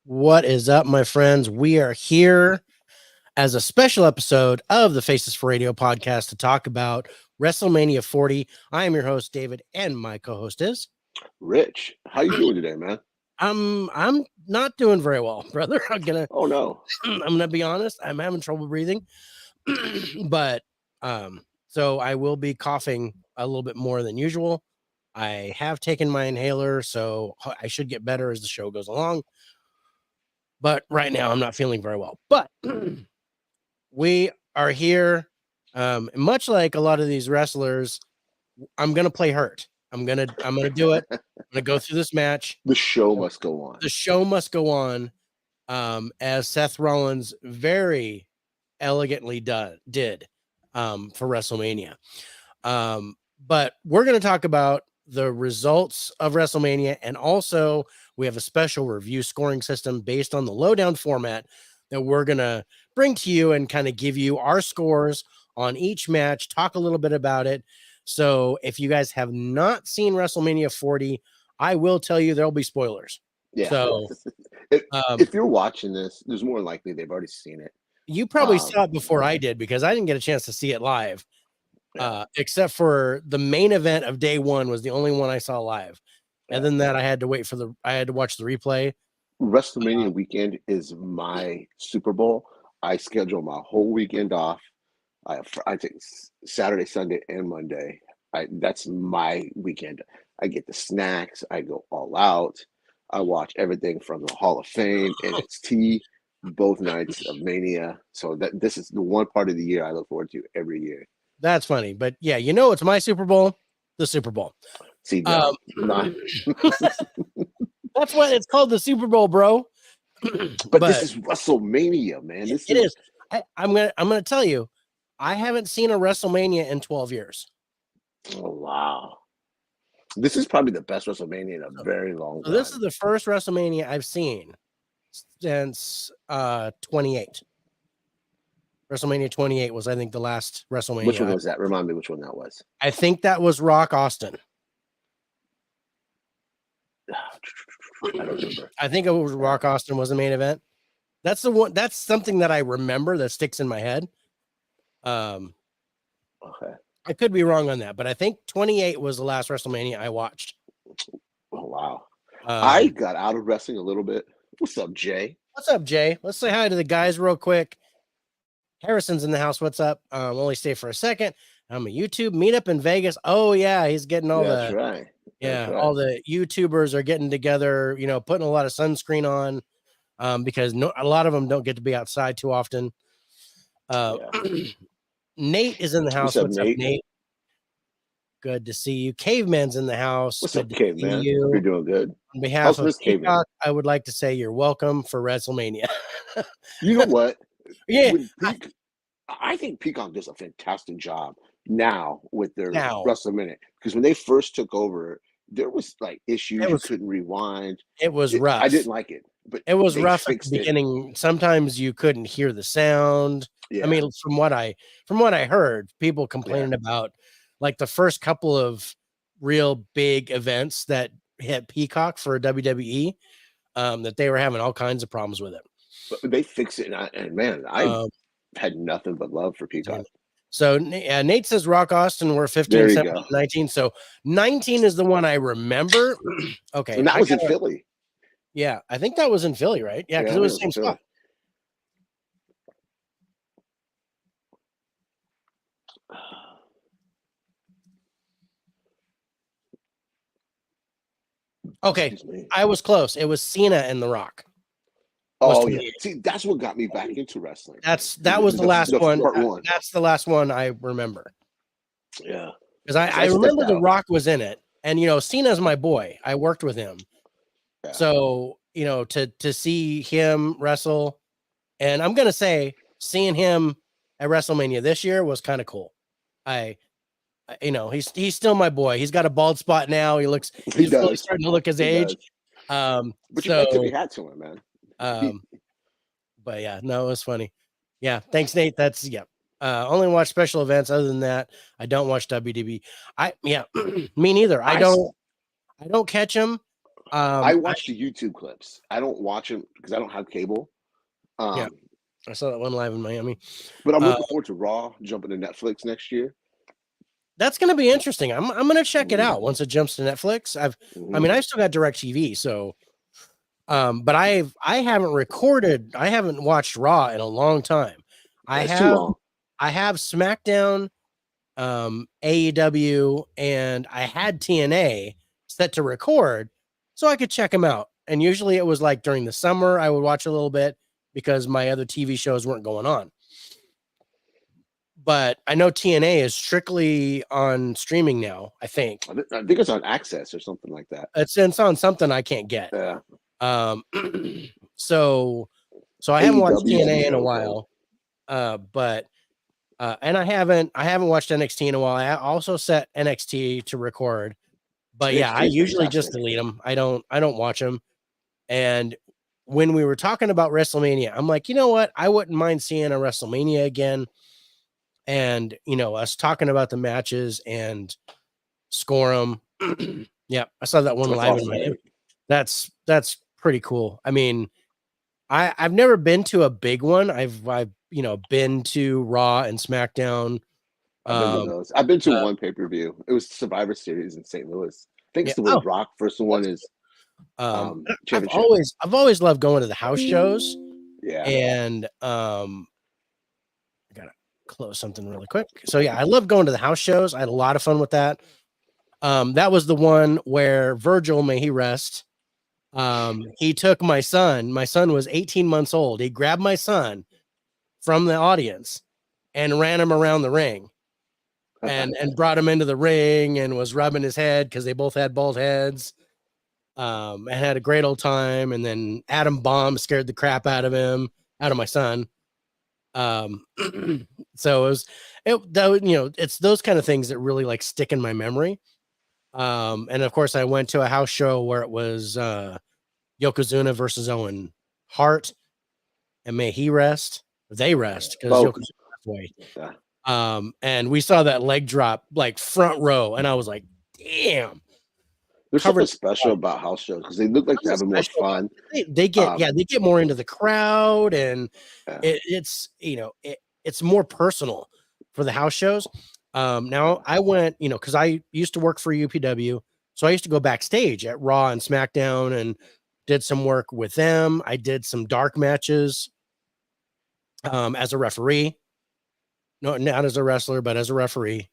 What is up, my friends? We are here as a special episode of the Faces for Radio podcast to talk about WrestleMania 40. I am your host, David, and my co-host is Rich. How you doing today, man? I'm not doing very well, brother. Oh no. I'm gonna be honest. I'm having trouble breathing, but so I will be coughing a little bit more than usual. I have taken my inhaler, so I should get better as the show goes along. But right now, I'm not feeling very well. But we are here. Much like a lot of these wrestlers, I'm gonna play hurt. I'm gonna do it. I'm gonna go through this match. The show must go on. The show must go on. As Seth Rollins very elegantly did for WrestleMania. But we're gonna talk about the results of WrestleMania, and also we have a special review scoring system based on the Lowedown format that we're gonna bring to you and kind of give you our scores on each match, talk a little bit about it. So if you guys have not seen WrestleMania 40, I will tell you there'll be spoilers. Yeah. So if you're watching this, there's more likely they've already seen it. You probably saw it before I did, because I didn't get a chance to see it live. Except for the main event of day one was the only one I saw live. And then that I had to watch the replay. WrestleMania weekend is my Super Bowl. I schedule my whole weekend off. I take Saturday, Sunday, and Monday. That's my weekend. I get the snacks. I go all out. I watch everything from the Hall of Fame, NXT, both nights of Mania. So this is the one part of the year I look forward to every year. That's funny, but yeah, it's my Super Bowl, the Super Bowl. See, that's what it's called, the Super Bowl, bro. but this is WrestleMania, man. It is. I'm gonna tell you, I haven't seen a WrestleMania in 12 years. Oh wow. This is probably the best WrestleMania in a very long time. This is the first WrestleMania I've seen since 28. WrestleMania 28 was, I think, the last WrestleMania. Which one was that? Remind me which one that was. I think that was Rock Austin. I don't remember. I think it was Rock Austin was the main event. That's the one. That's something that I remember that sticks in my head. Okay. I could be wrong on that, but I think 28 was the last WrestleMania I watched. Oh wow. I got out of wrestling a little bit. What's up, Jay? What's up, Jay? Let's say hi to the guys real quick. Harrison's in the house. What's up? Only stay for a second. I'm a YouTube meetup in Vegas. Oh yeah, he's getting all That's right. Yeah, all the YouTubers are getting together, putting a lot of sunscreen on, because a lot of them don't get to be outside too often. Nate is in the house. What's up, Nate? Good to see you. Caveman's in the house. What's up, Caveman? You're doing good. On behalf of Peacock, I would like to say you're welcome for WrestleMania. You know what? Yeah, I think Peacock does a fantastic job now with their WrestleMania, because when they first took over, there was like issues. You couldn't rewind. It was rough. I didn't like it, but it was rough at the beginning. Sometimes you couldn't hear the sound. Yeah. I mean, from what I heard, people complaining about like the first couple of real big events that hit Peacock for WWE, that they were having all kinds of problems with it. But they fixed it, and man, I had nothing but love for Peacock. So Nate says Rock Austin were 15, 17, 19. So 19 is the one I remember. Okay. And that was in Philly. Yeah, I think that was in Philly, right? Yeah, because it was the same spot. Okay, I was close. It was Cena and The Rock. Oh yeah, see, that's what got me back into wrestling. That was the last one. That's the last one I remember. Yeah, because I remember The Rock was in it, and Cena's my boy. I worked with him, so to see him wrestle, and I'm gonna say seeing him at WrestleMania this year was kind of cool. He's still my boy. He's got a bald spot now. He's really starting to look his age. But you might tip your hat to him, man. But yeah, no, it was funny. Yeah, thanks, Nate. That's only watch special events. Other than that, I don't watch WWE. Me neither. I don't catch them. I watch the YouTube clips. I don't watch them because I don't have cable. Yeah, I saw that one live in Miami. But I'm looking forward to Raw jumping to Netflix next year. That's going to be interesting. I'm going to check it out once it jumps to Netflix. I mean, I've still got DirecTV, so but I haven't watched Raw in a long time. I have SmackDown, AEW, and I had TNA set to record so I could check them out. And usually it was like during the summer I would watch a little bit because my other TV shows weren't going on. But I know TNA is strictly on streaming now, I think. I think it's on Access or something like that. It's on something I can't get. Yeah. So I haven't watched TNA in a while. But and I haven't watched NXT in a while. I also set NXT to record. But yeah, I usually just delete them. I don't watch them. And when we were talking about WrestleMania, I'm like, you know what? I wouldn't mind seeing a WrestleMania again. And, you know, us talking about the matches and score them. Yeah, I saw that one live in Miami. That's pretty cool. I mean, I've never been to a big one. I've you know, been to Raw and SmackDown. I've been to those. I've been to one pay-per-view. It was Survivor Series in St. Louis. I think it's the Wood Rock. First one is I've always loved going to the house shows. Yeah. And I gotta close something really quick. So yeah, I love going to the house shows. I had a lot of fun with that. That was the one where Virgil, may he rest, he took my son. My son was 18 months old. He grabbed my son from the audience and ran him around the ring and brought him into the ring and was rubbing his head because they both had bald heads. And had a great old time. And then Adam Bomb scared the crap out of my son. So you know, it's those kind of things that really like stick in my memory. And of course I went to a house show where it was Yokozuna versus Owen Hart, and may he rest. They rest because Yokozuna passed away. And we saw that leg drop like front row, and I was like, damn. There's something special about house shows because they look like they're having more fun. They get more into the crowd, and it's you know, it's more personal for the house shows. Now I went, you know, because I used to work for UPW, so I used to go backstage at Raw and SmackDown and did some work with them. I did some dark matches as a referee. No, not as a wrestler, but as a referee.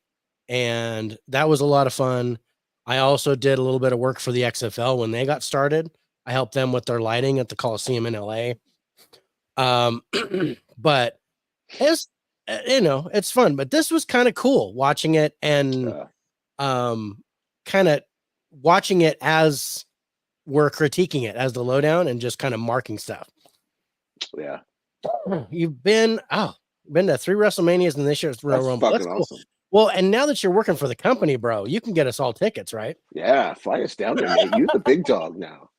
And that was a lot of fun. I also did a little bit of work for the XFL when they got started. I helped them with their lighting at the Coliseum in LA. But it's, you know, it's fun, but this was kind of cool watching it and kind of watching it as we're critiquing it as the Lowedown and just kind of marking stuff. Yeah. You've been to 3 WrestleManias and this year's Royal Rumble. That's cool. Awesome. Well, and now that you're working for the company, bro, you can get us all tickets, right? Yeah, fly us down there, mate. You're the big dog now.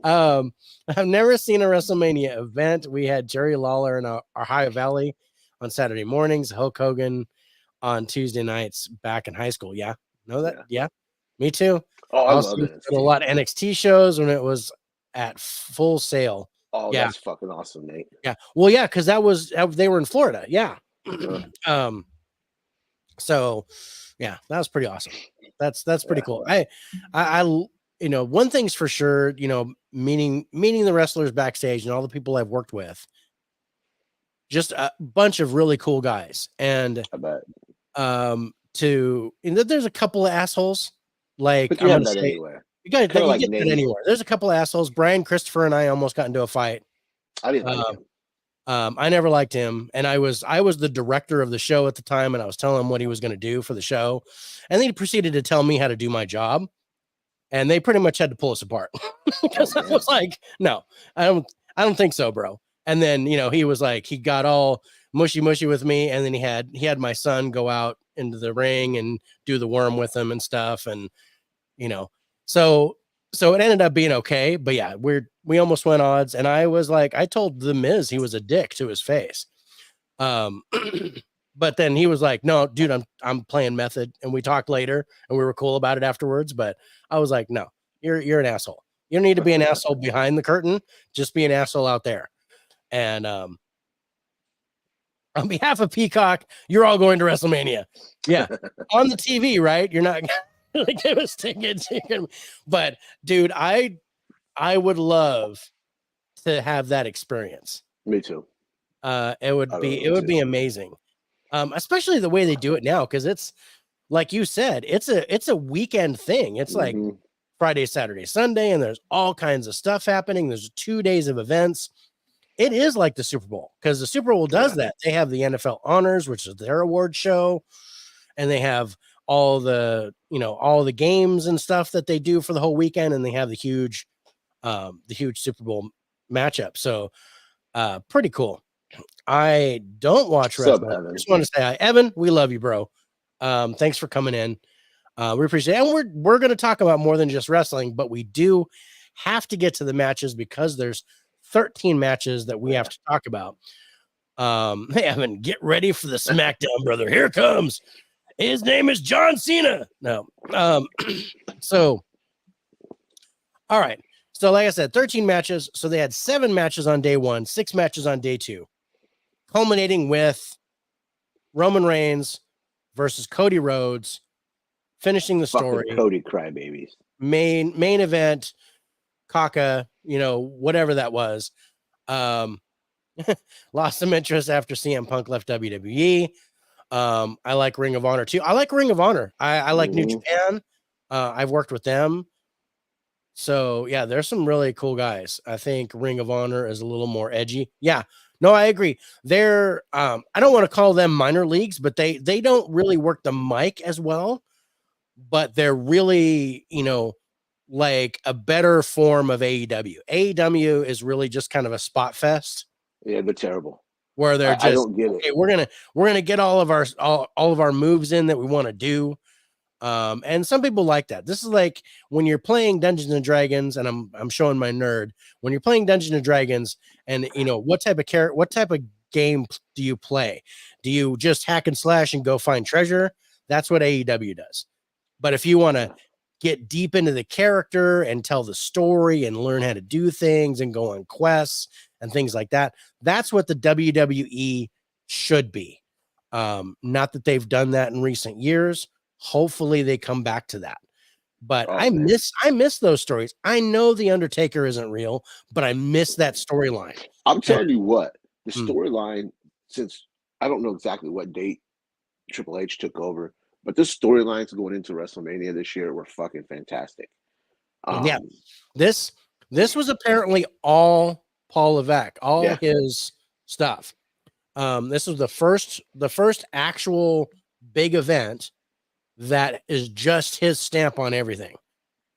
I've never seen a WrestleMania event. We had Jerry Lawler in our Ohio Valley on Saturday mornings, Hulk Hogan on Tuesday nights back in high school. Yeah. Know that? Yeah. Me too. Oh, I love it. A lot of NXT shows when it was at Full Sail. Oh, yeah. That's fucking awesome, Nate. Yeah. Well, yeah, because they were in Florida. Yeah. So yeah, that was pretty awesome. That's pretty cool. I you know, one thing's for sure, you know, meeting the wrestlers backstage and all the people I've worked with, just a bunch of really cool guys. And I bet there's a couple of assholes, like, but you have that anywhere. You guys, you like get that anywhere. There's a couple of assholes. Brian Christopher and I almost got into a fight. I didn't like him. I never liked him, and I was the director of the show at the time, and I was telling him what he was going to do for the show, and then he proceeded to tell me how to do my job, and they pretty much had to pull us apart because I was like, "No, I don't think so, bro." And then, you know, he was like, he got all mushy with me, and then he had my son go out into the ring and do the worm with him and stuff, and you know, so it ended up being okay. But yeah, we almost went odds, and I was like, I told the Miz he was a dick to his face. But then he was like, no, dude, I'm playing method. And we talked later and we were cool about it afterwards. But I was like, no, You're an asshole. You don't need to be an asshole behind the curtain. Just be an asshole out there. And on behalf of Peacock, you're all going to WrestleMania. Yeah, on the TV, right? You're not gonna give us tickets. But dude, I would love to have that experience. Me too. It would be amazing. Especially the way they do it now, because it's like you said, it's a weekend thing. It's like Friday, Saturday, Sunday, and there's all kinds of stuff happening. There's 2 days of events. It is like the Super Bowl, because the Super Bowl does that. They have the NFL Honors, which is their award show, and they have all the games and stuff that they do for the whole weekend, and they have the huge Super Bowl matchup. So pretty cool. I don't watch wrestling. I just want to say hi. Evan, we love you, bro. Thanks for coming in. We appreciate it. And we're going to talk about more than just wrestling, but we do have to get to the matches because there's 13 matches that we have to talk about. Hey, Evan, get ready for the SmackDown, brother. Here comes. His name is John Cena. No. So, all right. So, like I said, 13 matches. So they had 7 matches on day 1, 6 matches on day 2, culminating with Roman Reigns versus Cody Rhodes, finishing the story. Fucking Cody crybabies. Main event, Kaka, whatever that was. Lost some interest after CM Punk left WWE. I like Ring of Honor too. I like Ring of Honor. I like New Japan. I've worked with them. So yeah, there's some really cool guys. I think Ring of Honor is a little more edgy. Yeah, no, I agree. They're I don't want to call them minor leagues, but they don't really work the mic as well, but they're really, like a better form of AEW. AEW is really just kind of a spot fest. Yeah, they're terrible. Where they're just, I don't get it. Okay, we're gonna get all of our moves in that we want to do. And some people like that. This is like when you're playing Dungeons and Dragons, and I'm showing my nerd. When you're playing Dungeons and Dragons, and what type of game do you play? Do you just hack and slash and go find treasure? That's what AEW does. But if you want to get deep into the character and tell the story and learn how to do things and go on quests and things like that, that's what the WWE should be. Not that they've done that in recent years. Hopefully they come back to that. But I miss those stories. I know the Undertaker isn't real, but I miss that storyline. I'm telling you what, the storyline, since I don't know exactly what date Triple H took over, but the storylines going into WrestleMania this year were fucking fantastic. Yeah, this was apparently all Paul Levesque, his stuff. This was the first actual big event that is just his stamp on everything.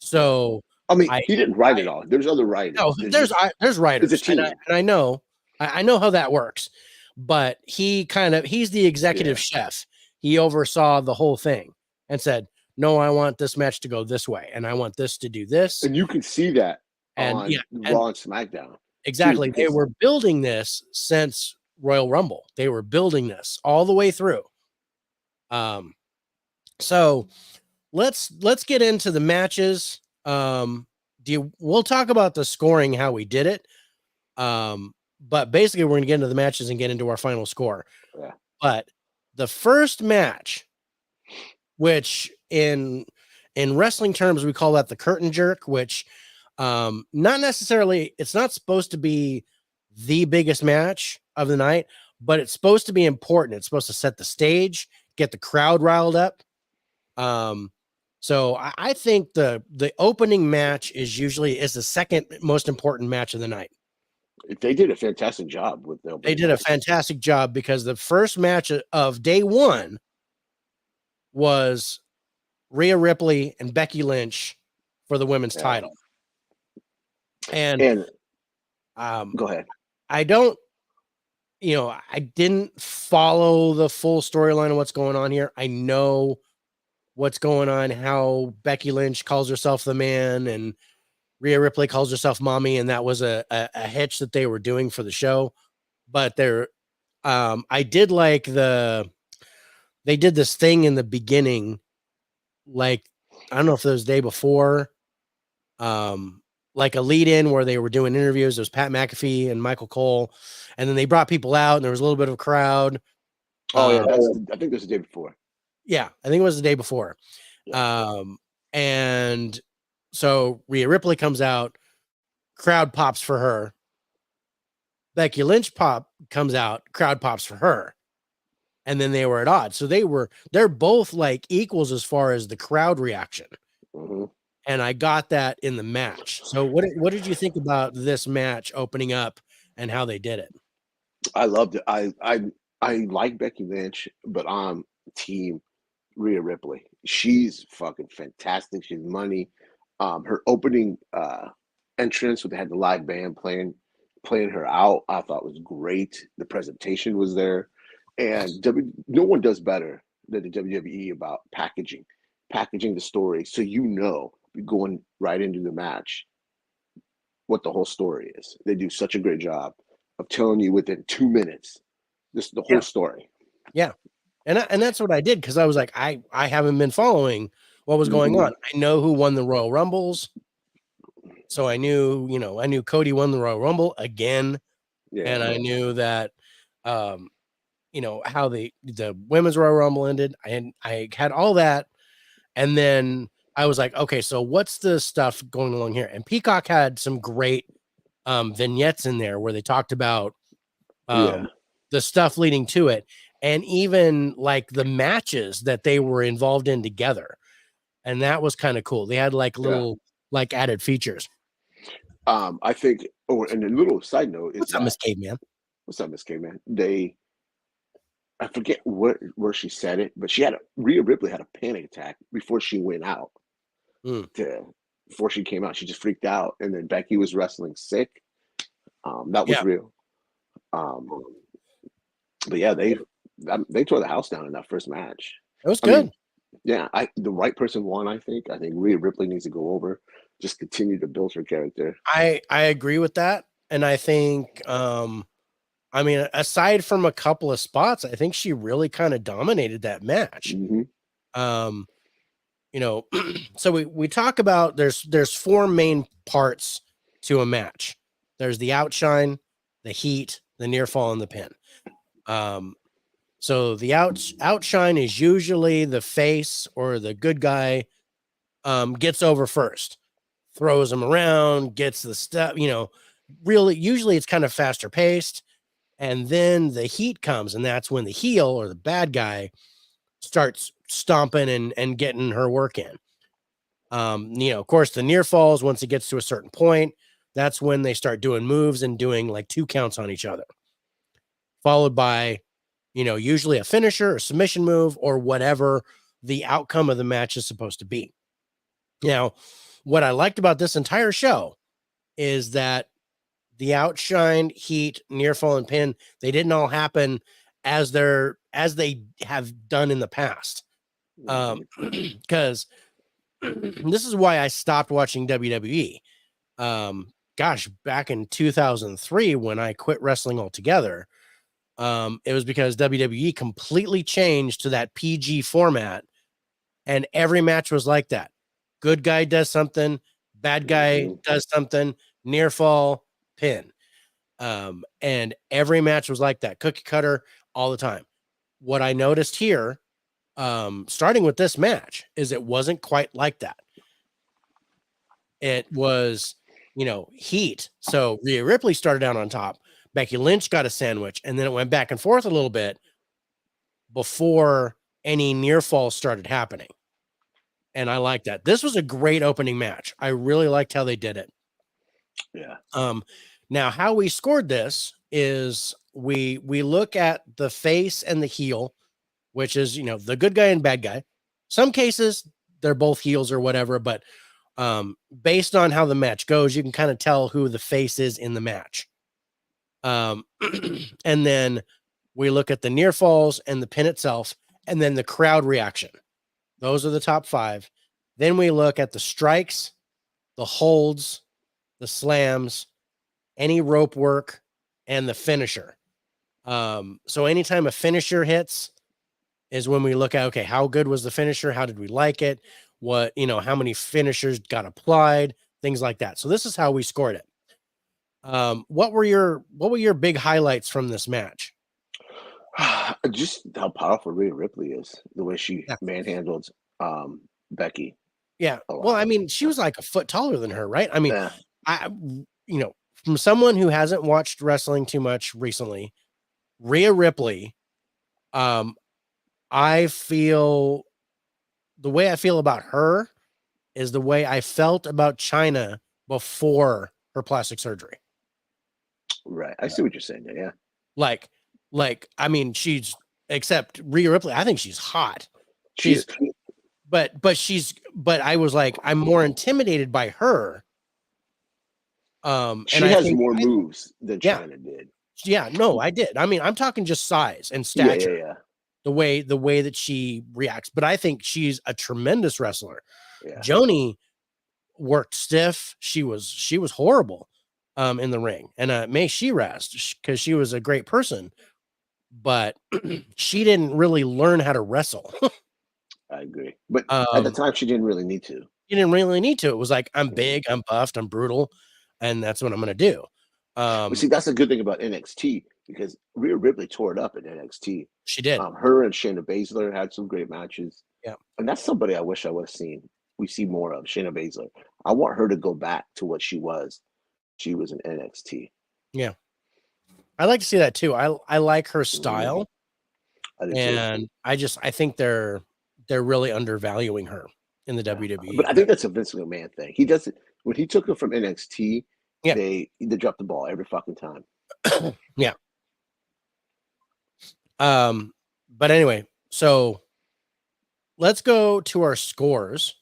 So I mean, he didn't write it all. There's other writers. No, there's writers, a team. And I know how that works. But he's the executive chef. He oversaw the whole thing and said, "No, I want this match to go this way, and I want this to do this." And you can see that on Raw and SmackDown. Exactly, they were building this since Royal Rumble. They were building this all the way through. So let's get into the matches. We'll talk about the scoring, how we did it. But basically we're going to get into the matches and get into our final score. Yeah. But the first match, which in wrestling terms, we call that the curtain jerk, which not necessarily, it's not supposed to be the biggest match of the night, but it's supposed to be important. It's supposed to set the stage, get the crowd riled up. So I think the opening match is the second most important match of the night. They did a fantastic job with the opening. They did a fantastic job because the first match of day 1 was Rhea Ripley and Becky Lynch for the women's title. And go ahead. I didn't follow the full storyline of what's going on here. I know what's going on, how Becky Lynch calls herself the man and Rhea Ripley calls herself mommy, and that was a hitch that they were doing for the show. But I did like they did this thing in the beginning, like, I don't know if it was the day before, like a lead in where they were doing interviews. It was Pat McAfee and Michael Cole, and then they brought people out, and there was a little bit of a crowd. Oh yeah, I think that's the day before. Yeah, I think it was the day before. Yeah. And so Rhea Ripley comes out, crowd pops for her. Becky Lynch comes out, crowd pops for her. And then they were at odds. So they're both like equals as far as the crowd reaction. Mm-hmm. And I got that in the match. So what did you think about this match opening up and how they did it? I loved it. I like Becky Lynch, but I'm team Rhea Ripley. She's fucking fantastic. She's money. Her opening entrance where they had the live band playing her out, I thought was great. The presentation was there, and no one does better than the WWE about packaging the story, so you're going right into the match what the whole story is. They do such a great job of telling you within 2 minutes this the whole story. Yeah. And that's what I did, because I was like, I haven't been following what was going on. I know who won the Royal Rumbles. So I knew Cody won the Royal Rumble again. Yeah. And I knew that how the women's Royal Rumble ended. I had all that. And then I was like, okay, so what's the stuff going along here? And Peacock had some great vignettes in there where they talked about the stuff leading to it, and even like the matches that they were involved in together. And that was kind of cool. They had like little like added features. I think, and a little side note is, what's up, Miss Caveman? What's up, Miss Caveman? I forget where she said it, but Rhea Ripley had a panic attack before she went out. Before she came out, she just freaked out, and then Becky was wrestling sick. That was real. But yeah, they tore the house down in that first match. It was good. The right person won. I think Rhea Ripley needs to go over, just continue to build her character. I agree with that, and I think aside from a couple of spots, I think she really kind of dominated that match. So we talk about there's four main parts to a match. There's the outshine, the heat, the near fall, and the pin. So the outshine is usually the face or the good guy gets over first, throws them around, gets the stuff, really, usually it's kind of faster paced. And then the heat comes, and that's when the heel or the bad guy starts stomping and getting her work in. Of course, the near falls, once it gets to a certain point, that's when they start doing moves and doing like 2 counts on each other, followed by, usually a finisher, a submission move, or whatever the outcome of the match is supposed to be. Now, what I liked about this entire show is that the outshine, heat, near fall, and pin, they didn't all happen as they have done in the past. Because this is why I stopped watching WWE. Back in 2003, when I quit wrestling altogether, it was because WWE completely changed to that PG format, and every match was like that. Good guy does something, bad guy does something, near fall, pin. And every match was like that, cookie cutter all the time. What I noticed here, starting with this match, is it wasn't quite like that. It was, heat. So Rhea Ripley started out on top. Becky Lynch got a sandwich, and then it went back and forth a little bit before any near falls started happening. And I like that. This was a great opening match. I really liked how they did it. Yeah. Now, how we scored this is we look at the face and the heel, which is, the good guy and bad guy. Some cases, they're both heels or whatever, but based on how the match goes, you can kind of tell who the face is in the match. And then we look at the near falls and the pin itself, and then the crowd reaction. Those are the top 5. Then we look at the strikes, the holds, the slams, any rope work, and the finisher. So anytime a finisher hits is when we look at, okay, how good was the finisher? How did we like it? What, how many finishers got applied? things like that. So this is how we scored it. What were your big highlights from this match? Just how powerful Rhea Ripley is, the way she Yeah. manhandled Becky. Yeah. a lot. Well, I mean, she was like a foot taller than her, right? I mean, Yeah. From someone who hasn't watched wrestling too much recently, Rhea Ripley, I feel the way I feel about her is the way I felt about China before her plastic surgery. Right. I see what you're saying there. Yeah. Like, I mean, except Rhea Ripley, I think she's hot. She's, but I was like, I'm more intimidated by her. she has more moves than China did. Yeah, no, I did. I mean, I'm talking just size and stature. Yeah. The way that she reacts, but I think she's a tremendous wrestler. Yeah. Joni worked stiff. She was horrible in the ring, and may she rest, because she was a great person, but she didn't really learn how to wrestle. I agree, but at the time she didn't really need to. She didn't really need to. It was like, I'm big, I'm buffed, I'm brutal, and that's what I'm gonna do. But see, that's a good thing about NXT, because Rhea Ripley tore it up at NXT. She did. Her and Shayna Baszler had some great matches. Yeah, and that's somebody I wish I would have seen. We see more of Shayna Baszler. I want her to go back to what she was. She was in NXT. Yeah, I like to see that too. I like her style, and I think they're really undervaluing her in the WWE. But I think that's a Vince McMahon thing. He does it when he took her from NXT. Yeah, they dropped the ball every fucking time. Yeah. But anyway, so let's go to our scores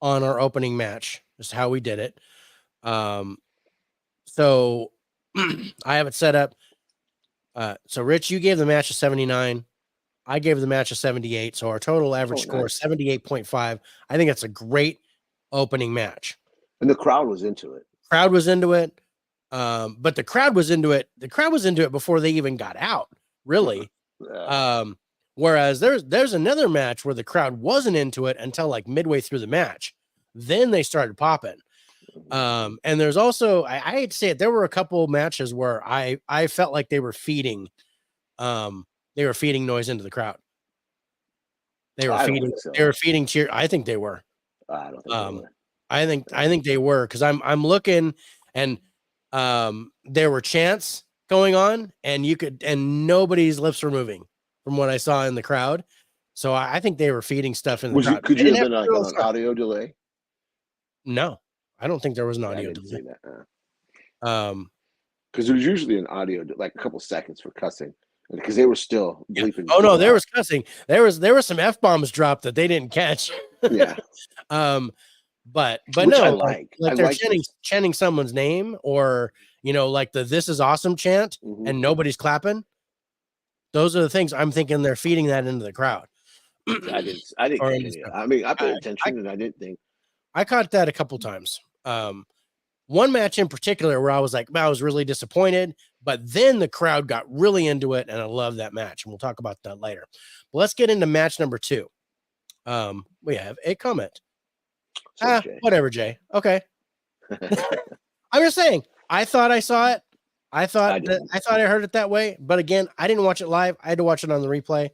on our opening match. Just how we did it. So I have it set up. So Rich, you gave the match a 79. I gave the match a 78. So our total average score is 78.5. I think that's a great opening match. And the crowd was into it. Crowd was into it. But the crowd was into it. The crowd was into it before they even got out, really. Whereas there's another match where the crowd wasn't into it until like midway through the match. Then they started popping. And there's also, I hate to say it, there were a couple matches where I felt like they were feeding noise into the crowd. They were feeding cheer. I think they were. I don't think they were. I think they were, because I'm looking, and there were chants going on, and nobody's lips were moving from what I saw in the crowd. So I think they were feeding stuff in the crowd. Could you have been like an audio delay? No, I don't think there was an audio delay. Because there was usually an audio, like a couple seconds for cussing, because they were still bleeping. Oh no, there was cussing. There was some F-bombs dropped that they didn't catch. Yeah. But which no, I like they're chanting someone's name, or like the "This is awesome" chant, and nobody's clapping. Those are the things I'm thinking they're feeding that into the crowd. I didn't get any of it. I mean, I paid attention, and I didn't think. I caught that a couple times. One match in particular where I was like, I was really disappointed, but then the crowd got really into it, and I love that match, and we'll talk about that later. But let's get into match number 2. We have a comment. Whatever, Jay. Okay. I'm just saying, I thought I saw it. I thought I heard it that way, but again, I didn't watch it live. I had to watch it on the replay.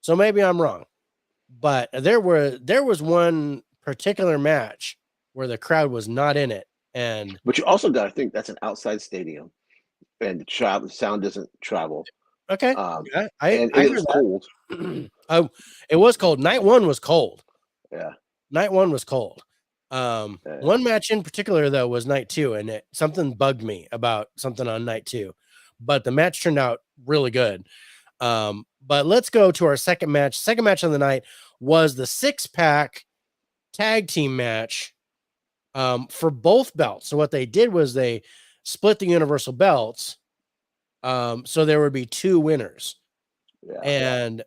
So maybe I'm wrong. But there was one particular match where the crowd was not in it. But you also got to think that's an outside stadium, and the sound doesn't travel. Okay. It was cold. It was cold. Night 1 was cold. Yeah. Night 1 was cold. One match in particular, though, was night 2, and something bugged me about something on night 2, but the match turned out really good. But let's go to our second match. Second match on the night was the 6-pack tag team match for both belts. So what they did was they split the universal belts, so there would be 2 winners. And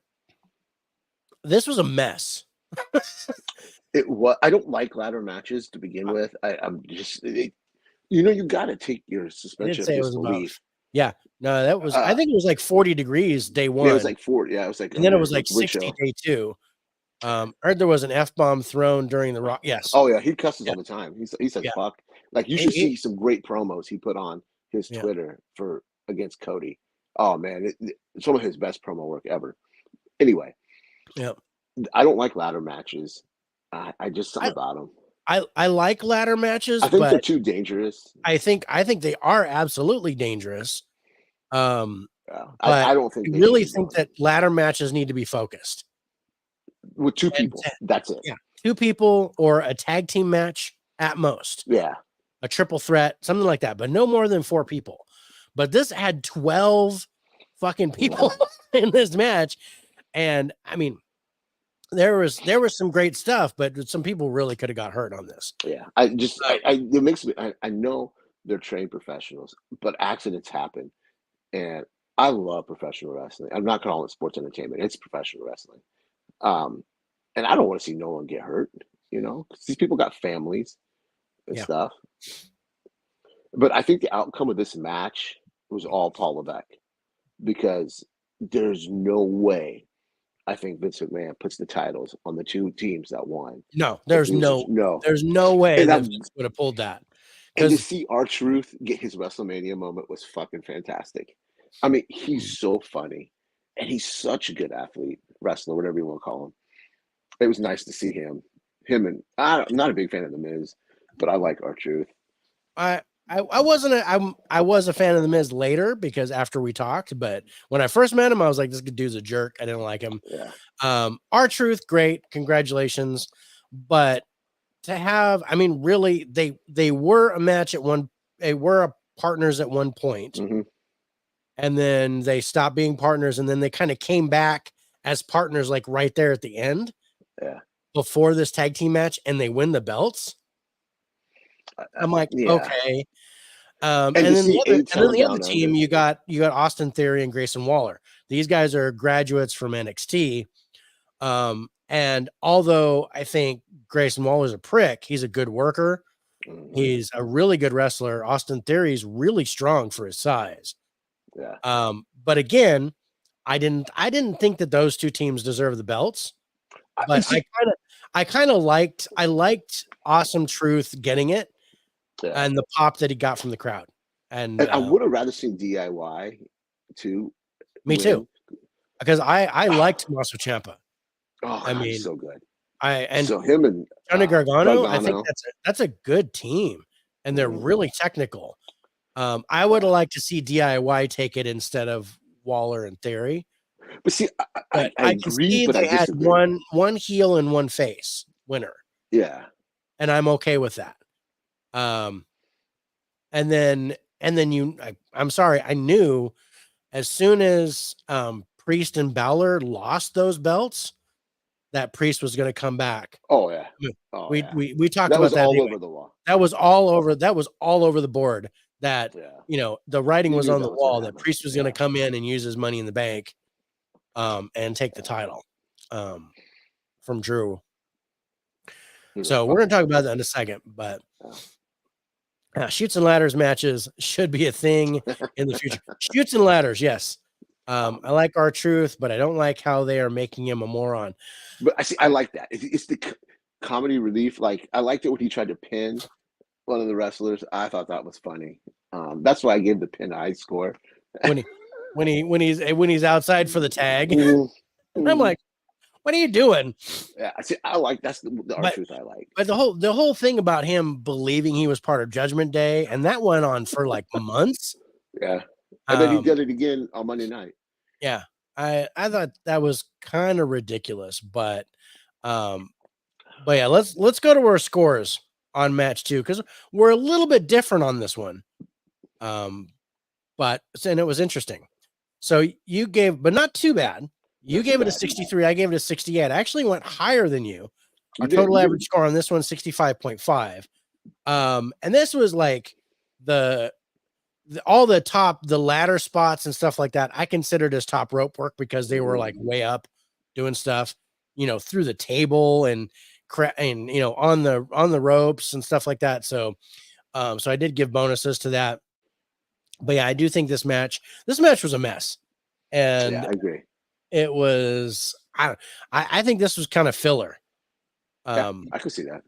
this was a mess. It was. I don't like ladder matches to begin with. I'm just, you got to take your suspension of disbelief. Yeah, no, that was. I think it was like 40 degrees day 1. Yeah, it was like 40. Yeah, it was like. And then it was like 60 day 2. I heard there was an F-bomb thrown during the Rock. Yes. Oh yeah, he cusses Yeah. all the time. He says Yeah. fuck. Like you should see some great promos he put on his Yeah. Twitter for against Cody. Oh man, some of his best promo work ever. Anyway, Yeah. I don't like ladder matches. I just something about them. I like ladder matches, I think but they're too dangerous. I think they are absolutely dangerous. Yeah. But I don't think I they really should be think going. that ladder matches need to be focused With two people. That's it. Yeah, 2 people or a tag team match at most. Yeah. A triple threat, something like that, but no more than 4 people. But this had 12 fucking people in this match, and I mean, there was some great stuff, but some people really could have got hurt on this. Yeah, it makes me. I know they're trained professionals, but accidents happen, and I love professional wrestling. I'm not calling it sports entertainment; it's professional wrestling. And I don't want to see no one get hurt. You know, 'cause these people got families and stuff. But I think the outcome of this match was all Paul Levesque, because there's no way I think Vince McMahon puts the titles on the 2 teams that won. No, there's no way And that Vince would have pulled that. And to see R-Truth get his WrestleMania moment was fucking fantastic. I mean, he's so funny, and he's such a good athlete, wrestler, whatever you want to call him. It was nice to see him. And I'm not a big fan of The Miz, but I like R-Truth. I was a fan of The Miz later, because after we talked, but when I first met him, I was like, this dude's a jerk. I didn't like him. Yeah. R-Truth, great, congratulations. But to have, I mean, really, they were a match at one, they were partners at one point, and then they stopped being partners, and then they kind of came back as partners, like right there at the end. Yeah. Before this tag team match, and they win the belts. I'm like, okay. And then the other team, you got Austin Theory and Grayson Waller. These guys are graduates from NXT. And although I think Grayson Waller's a prick, he's a good worker. He's a really good wrestler. Austin Theory's really strong for his size. Yeah. But again, I didn't think that those 2 teams deserve the belts. But I liked Awesome Truth getting it, and the pop that he got from the crowd. And I would have rather seen DIY too. Me too, because I liked Tommaso Ciampa. Oh, I mean, so good. So him and Johnny Gargano, I think that's a good team, and they're really technical. I would have liked to see DIY take it instead of Waller and Theory. But see, I can agree, see but they I had disagree. one heel and one face winner. Yeah, and I'm okay with that. And then I'm sorry, I knew as soon as Priest and Balor lost those belts, that Priest was going to come back. Oh yeah. We talked about that all anyway. over the wall. That was all over the board. That the writing was on the wall that Priest was going to come in and use his Money in the Bank, and take the title from Drew. So we're going to talk about that in a second, but shoots and ladders matches should be a thing in the future. Shoots and ladders, yes. I like R-Truth, but I don't like how they are making him a moron. But I like that. It's the comedy relief. Like, I liked it when he tried to pin one of the wrestlers. I thought that was funny. That's why I gave the pin a high score. when he's outside for the tag, I'm like, what are you doing? Yeah, I like that's the R-Truth I like. But the whole thing about him believing he was part of Judgment Day, and that went on for like months. Yeah. And then he did it again on Monday night. Yeah. I thought that was kind of ridiculous, but yeah, let's go to our scores on match 2, because we're a little bit different on this one. And it was interesting. So you gave, but not too bad. You gave it a 63. I gave it a 68. I actually went higher than you. Our total average score on this one, 65.5. And this was like all the top, the ladder spots and stuff like that, I considered as top rope work, because they were like way up doing stuff, through the table and on the ropes and stuff like that. So I did give bonuses to that. But yeah, I do think this match was a mess. And yeah, I agree. It was, I think this was kind of filler. Yeah, I could see that.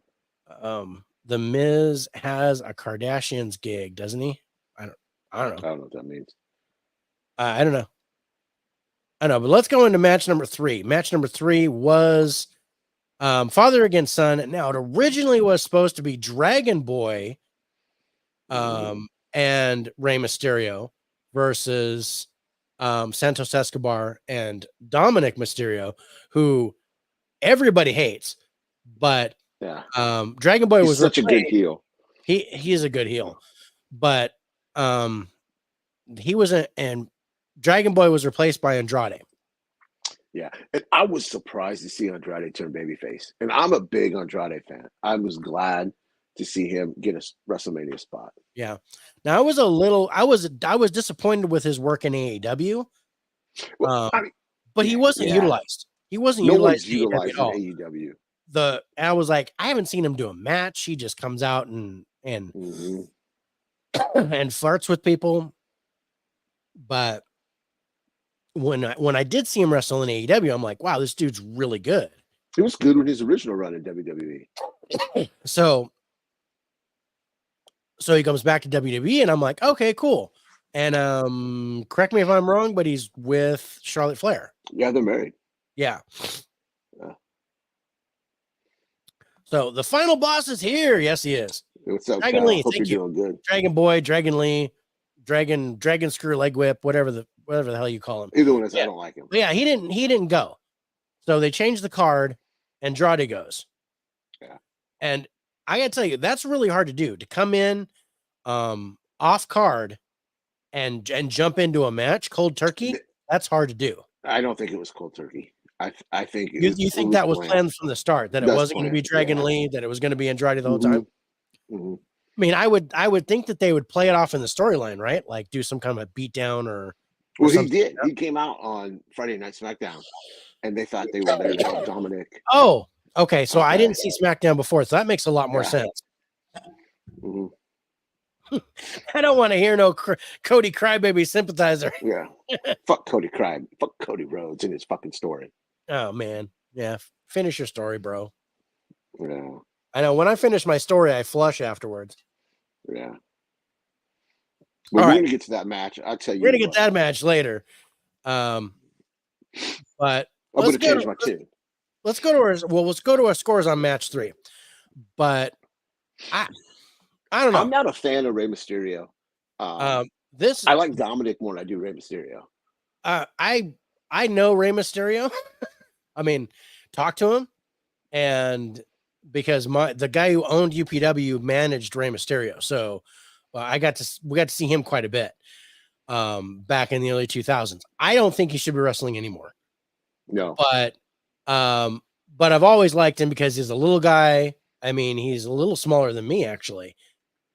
The Miz has a Kardashians gig, doesn't he? I don't know. I don't know what that means. I don't know. I know, but let's go into match number 3. Match number 3 was father against son. Now, it originally was supposed to be Dragon Boy and Rey Mysterio versus Santos Escobar and Dominic Mysterio, who everybody hates, but yeah, Dragon Boy was such a good heel. He is a good heel, but he wasn't, and Dragon Boy was replaced by Andrade. Yeah, and I was surprised to see Andrade turn babyface, and I'm a big Andrade fan. I was glad to see him get a WrestleMania spot. Yeah. Now I was disappointed with his work in AEW. Well, I mean, but he wasn't utilized. He wasn't utilized in AEW. I was like, I haven't seen him do a match. He just comes out and and flirts with people. But when I did see him wrestle in AEW, I'm like, wow, this dude's really good. He was good with his original run in WWE. So he comes back to WWE, and I'm like, okay, cool. And correct me if I'm wrong, but he's with Charlotte Flair. Yeah, they're married. Yeah. So the final boss is here. Yes, he is. What's up, Dragon Cal? Lee? Hope Thank you're you. doing good. Dragon Boy, Dragon Lee, Dragon Screw Leg Whip, whatever the hell you call him. Either one is, I don't like him. But yeah, he didn't go. So they changed the card, and Andrade goes. Yeah. And I gotta tell you, that's really hard to do, to come in off card and jump into a match cold turkey. That's hard to do. I don't think it was cold turkey. I think you think that was planned from the start, that it wasn't going to be Dragon Lee, that it was going to be Andrade the whole time. I mean, I would think that they would play it off in the storyline, right? Like do some kind of a beatdown or well, he did. He came out on Friday Night SmackDown, and they thought they were there to help Dominic. Oh, okay. So I didn't see SmackDown before, so that makes a lot more sense. I don't want to hear no Cody Crybaby sympathizer. Yeah. Fuck Cody Crybaby. Fuck Cody Rhodes and his fucking story. Oh, man. Yeah. Finish your story, bro. Yeah. I know. When I finish my story, I flush afterwards. Yeah. Well, we're going to get to that match. I'll tell you. We're going to get that match later. But I'm going to change my tune. Let's go to our scores on match 3. But I don't know. I'm not a fan of Rey Mysterio. I like Dominic more than I do Rey Mysterio. I know Rey Mysterio. I mean, talk to him, and because the guy who owned UPW managed Rey Mysterio, so we got to see him quite a bit back in the early 2000s. I don't think he should be wrestling anymore. No, but I've always liked him because he's a little guy. I mean, he's a little smaller than me actually,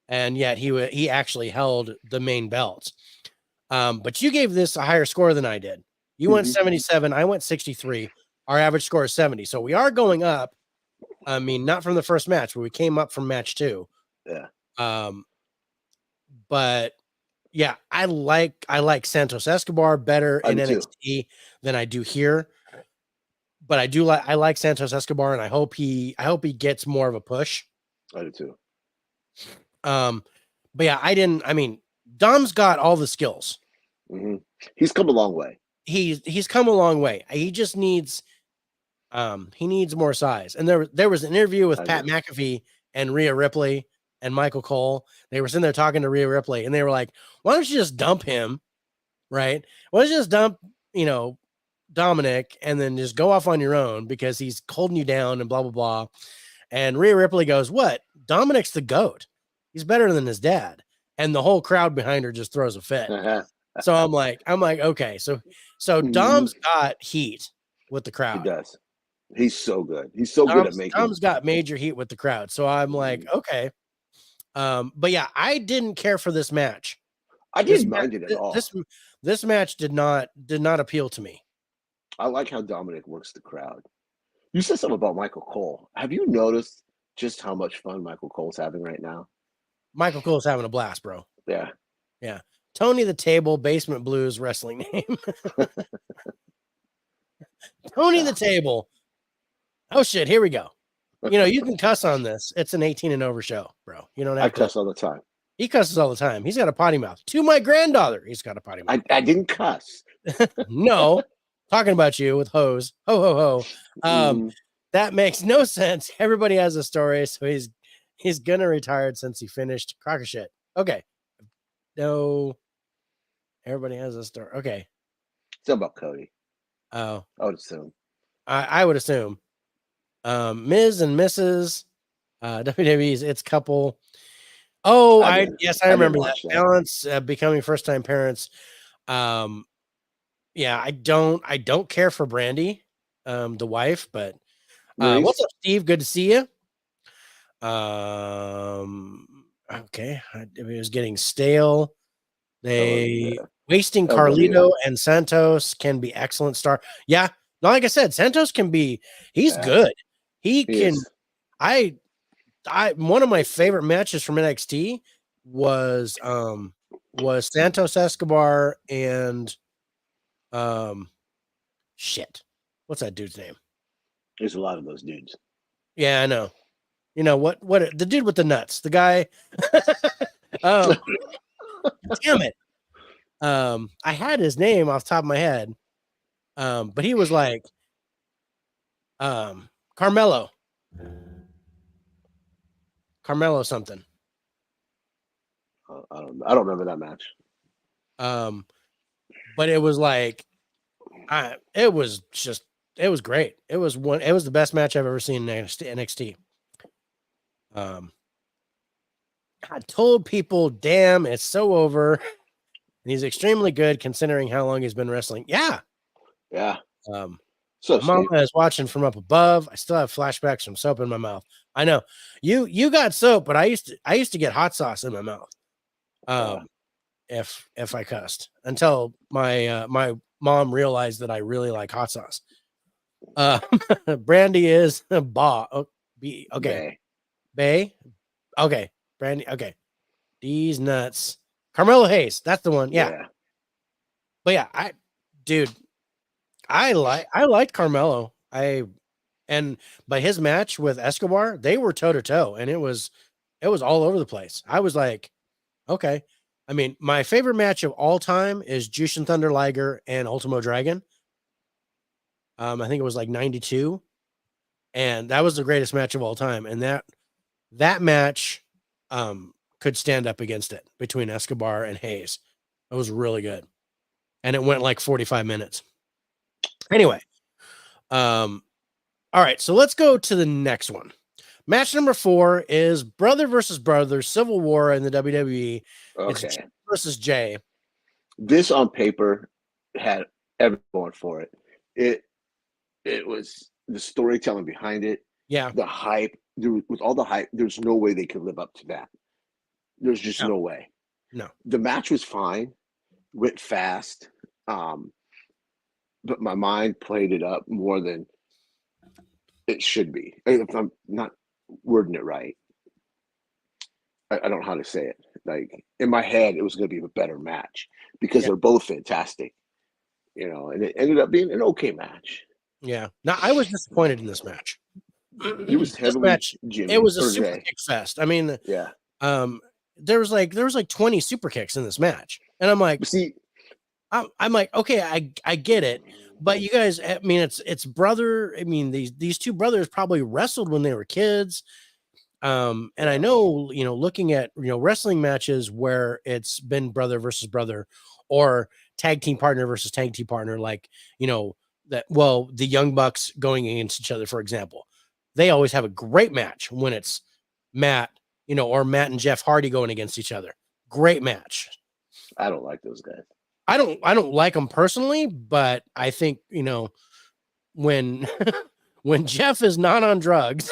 and yet he actually held the main belts. But you gave this a higher score than I did. You went 77. I went 63. Our average score is 70. So we are going up. I mean, not from the first match, but we came up from match 2. Yeah. But yeah, I like Santos Escobar better in NXT than I do here. But I like Santos Escobar, and I hope he gets more of a push. I do too. But yeah, I mean, Dom's got all the skills. He's come a long way. He's come a long way. He just needs he needs more size. And there was an interview with Pat McAfee and Rhea Ripley and Michael Cole. They were sitting there talking to Rhea Ripley, and they were like, why don't you just dump him? Right? Why don't you just dump, Dominic, and then just go off on your own because he's holding you down and blah, blah, blah. And Rhea Ripley goes, what? Dominic's the GOAT. He's better than his dad. And the whole crowd behind her just throws a fit. So I'm like, okay. So Dom's got heat with the crowd. He does. He's so good. He's so good at making. Dom's got major heat with the crowd. So I'm like, okay. But yeah, I didn't care for this match. I didn't mind it at all. This match did not appeal to me. I like how Dominic works the crowd. You said something about Michael Cole. Have you noticed just how much fun Michael Cole's having right now? Michael Cole's having a blast, bro. Yeah. Tony the Table, Basement Blues wrestling name. Tony the Table. Oh shit, here we go. You know, you can cuss on this. It's an 18 and over show, bro. You don't I have to. cuss all the time. He cusses all the time. He's got a potty mouth. To my granddaughter, he's got a potty mouth. I didn't cuss. No, talking about you with hose. Ho ho ho. That makes no sense. Everybody has a story, so he's gonna retire since he finished Crocker shit. Okay. No. Everybody has a story. Okay. It's about Cody. Oh. I would assume. I would assume. Ms. and Mrs. WWE's It's Couple. Oh, I remember that. Balance, becoming first time parents. Yeah, I don't care for Brandy, the wife, but what's up, Steve? Good to see you. Okay, it was getting stale. Wasting Carlito and Santos can be excellent star. Yeah, no, like I said, Santos can be. He's good. He can. I one of my favorite matches from NXT was Santos Escobar and shit. What's that dude's name? There's a lot of those dudes. Yeah, I know. You know what the dude with the nuts, the guy. Damn it. I had his name off the top of my head. But he was like Carmelo something. I don't remember that match. But it was like it was great. It was the best match I've ever seen in NXT. I told people, damn, it's so over. And he's extremely good considering how long he's been wrestling. Yeah. So Mama is watching from up above. I still have flashbacks from soap in my mouth. I know you got soap, but I used to get hot sauce in my mouth. If I cussed until my my mom realized that I really like hot sauce. Brandy is okay. Bay. Okay. Brandy. Okay. These nuts. Carmelo Hayes. That's the one. Yeah. But yeah, I liked Carmelo. But his match with Escobar, they were toe to toe, and it was all over the place. I was like, okay. I mean, my favorite match of all time is Jushin Thunder Liger and Ultimo Dragon. I think it was like 92. And that was the greatest match of all time. And that match could stand up against it between Escobar and Hayes. It was really good. And it went like 45 minutes. Anyway. All right, so let's go to the next one. Match number 4 is brother versus brother, Civil War in the WWE. Okay. It's Jay versus Jay. This on paper had everyone for it. It was the storytelling behind it. Yeah. The hype. With all the hype, there's no way they could live up to that. There's just no way. No. The match was fine. Went fast. But my mind played it up more than it should be. If I'm not wording it right, I don't know how to say it. Like in my head, it was going to be a better match because they're both fantastic, and it ended up being an okay match. Yeah. Now I was disappointed in this match. It was heavily match. Jimmy, it was a super kick fest. I mean, there was like 20 super kicks in this match, and I'm like, see, I'm like, okay, I get it. But you guys, I mean, it's brother. I mean, these two brothers probably wrestled when they were kids. And I know, looking at, wrestling matches where it's been brother versus brother or tag team partner versus tag team partner, like, the Young Bucks going against each other, for example, they always have a great match when it's Matt, or Matt and Jeff Hardy going against each other. Great match. I don't like those guys. I don't like them personally, but I think, when when Jeff is not on drugs,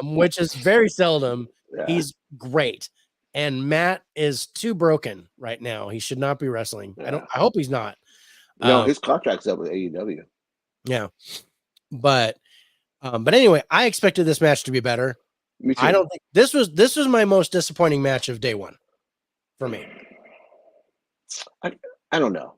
which is very seldom, he's great. And Matt is too broken right now. He should not be wrestling. I hope he's not. No, his contract's up with AEW. Yeah. But anyway, I expected this match to be better. Me too. I don't think this was my most disappointing match of day one for me. I don't know.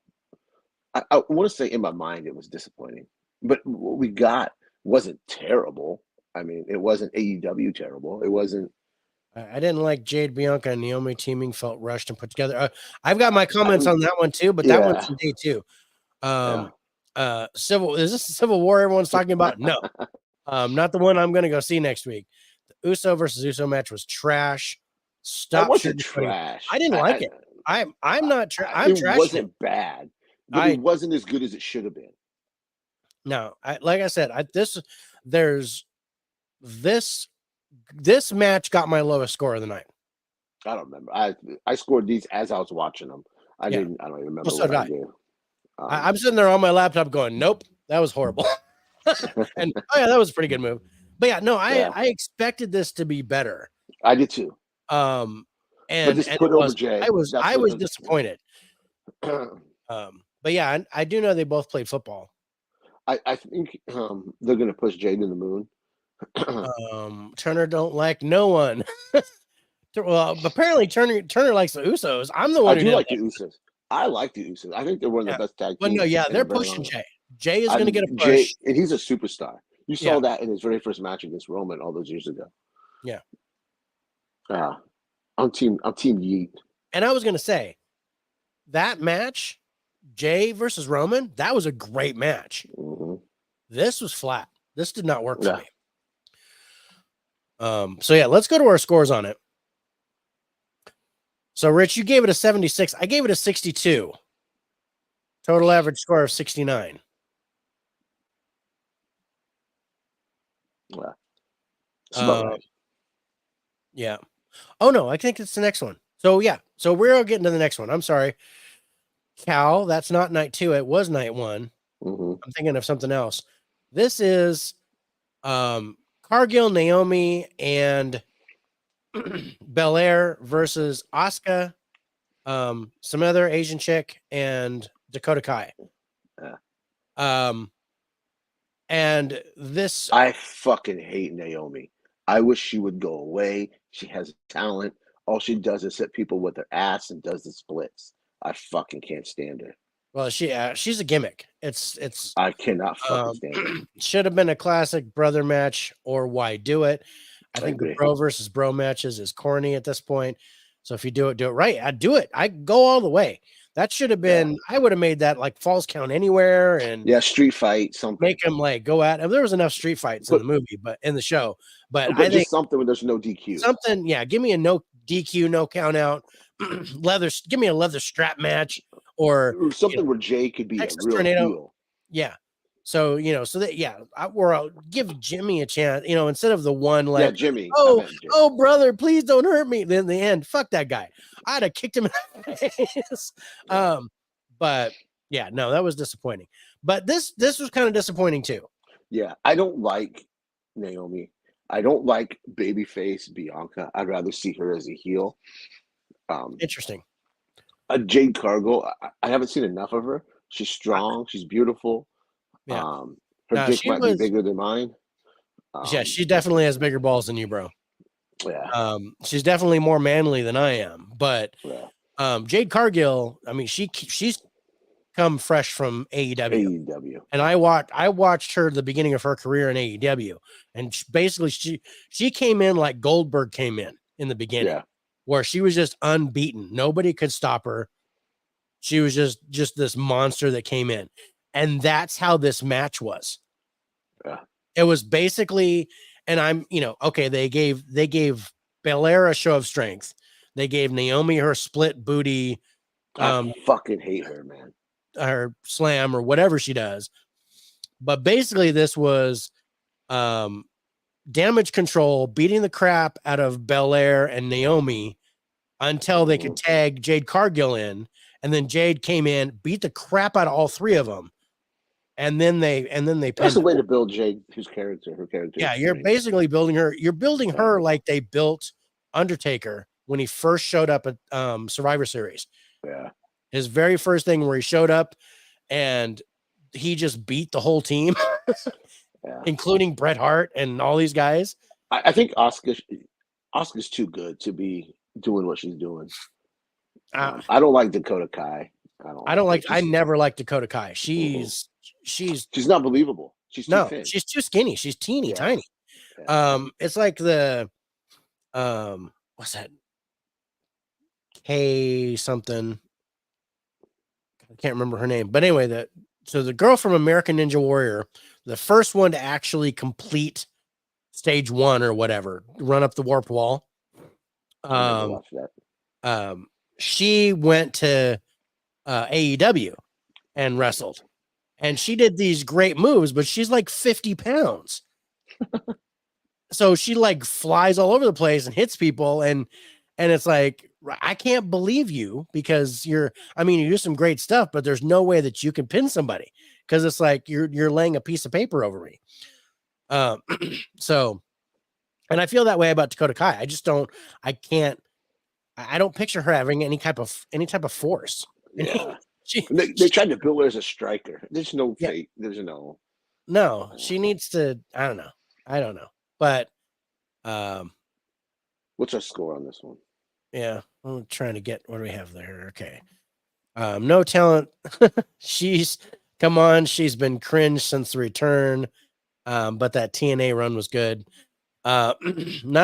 I want to say in my mind it was disappointing, but what we got wasn't terrible. I mean, it wasn't AEW terrible. It wasn't. I didn't like Jade, Bianca, and Naomi teaming. Felt rushed and put together. I've got my comments on that one too, but that one's Yeah, from day two. yeah. Is this the Civil War everyone's talking about? No. Not the one I'm gonna go see next week. The Uso versus Uso match was trash. That Stop wasn't sugarcoating. trash. I didn't like it. I'm not I'm It trashing it. wasn't bad, but it wasn't as good as it should have been. No, like I said, this match got my lowest score of the night. I don't remember. I scored these as I was watching them. I don't even remember Well, so what did I I. did. I'm sitting there on my laptop going, nope, that was horrible. And oh yeah, that was a pretty good move. But yeah, no, I expected this to be better. I did too. And this and put it over was Jay. I was disappointed. But yeah, I do know they both played football. I think they're gonna push Jade to the moon. Turner don't like no one. Well, apparently Turner likes the Usos. I'm the one I who do didn't like the Usos. I like the Usos. I think they're one of the best tag Well, teams. no, yeah, in they're a very pushing long Jay. Jay is going to get a Jay, push. and he's a superstar. You saw that in his very first match against Roman all those years ago. Yeah. I'm team Yeet. And I was going to say that match, Jay versus Roman, that was a great match. Mm-hmm. This was flat. This did not work for me. So yeah, let's go to our scores on it. So Rich, you gave it a 76. I gave it a 62. Total average score of 69. Yeah. That's about right. Yeah. Oh no, I think it's the next one. So yeah, so we're getting to the next one. I'm sorry. Cal, that's not night 2. It was night 1. Mm-hmm. I'm thinking of something else. This is Cargill, Naomi, and Belair versus Asuka, some other Asian chick, and Dakota Kai. Yeah. And this, I fucking hate Naomi. I wish she would go away. She has talent. All she does is hit people with her ass and does the splits. I fucking can't stand her. Well, she's a gimmick. It's I cannot fucking stand her. Should have been a classic brother match, or why do it? I think the bro versus bro matches is corny at this point. So if you do it right. I'd do it. I go all the way. That should have been. Yeah. I would have made that like Falls Count Anywhere and street fight something. Make them like go at. There was enough street fights in the movie, but in the show. But I think something when there's no DQ. Something, yeah. Give me a no DQ, no count out, leather. Give me a leather strap match or something where Jay could be Texas a real heel. Yeah. So so that I'll give Jimmy a chance. Instead of the one like Jimmy. Oh brother, please don't hurt me. Then in the end, fuck that guy. I'd have kicked him in the face. But yeah, no, that was disappointing. But this was kind of disappointing too. Yeah, I don't like Naomi. I don't like babyface Bianca. I'd rather see her as a heel. Interesting. Jade Cargill, I haven't seen enough of her. She's strong. She's beautiful. Yeah. Her dick might be bigger than mine. Yeah, she definitely has bigger balls than you, bro. Yeah. She's definitely more manly than I am. But Jade Cargill, I mean, she's come fresh from AEW. And I watched her at the beginning of her career in AEW. And basically she came in like Goldberg came in the beginning, where she was just unbeaten. Nobody could stop her. She was just this monster that came in. And that's how this match was. Yeah. It was basically, and I'm, okay, they gave Belair a show of strength. They gave Naomi her split booty. I fucking hate her, man. Her slam or whatever she does. But basically this was Damage Control beating the crap out of Belair and Naomi until they could tag Jade Cargill in. And then Jade came in, beat the crap out of all three of them. And then they that's the way to build Jade, her character. Yeah, you're basically building her. You're building her like they built Undertaker when he first showed up at Survivor Series. Yeah, his very first thing where he showed up and he just beat the whole team, including Bret Hart and all these guys. I think Asuka's too good to be doing what she's doing. I don't like Dakota Kai. I don't like. I She's never liked Dakota Kai. She's not believable. She's too no, thin. she's too skinny. She's teeny tiny. Yeah. It's like the what's that? K something. I can't remember her name, but anyway, so the girl from American Ninja Warrior, the first one to actually complete stage 1 or whatever, run up the warped wall. I never watched that. She went to AEW and wrestled, and she did these great moves, but she's like 50 pounds. So she like flies all over the place and hits people, and it's like, I can't believe you, because you do some great stuff, but there's no way that you can pin somebody, because it's like you're laying a piece of paper over me. So, and I feel that way about Dakota Kai. I don't picture her having any type of force. Yeah. They tried to build her as a striker. There's no fate. There's no, she needs to, I don't know. But what's our score on this one? Yeah, I'm trying to get, what do we have there? Okay. No talent. She's been cringe since the return. But that TNA run was good. Not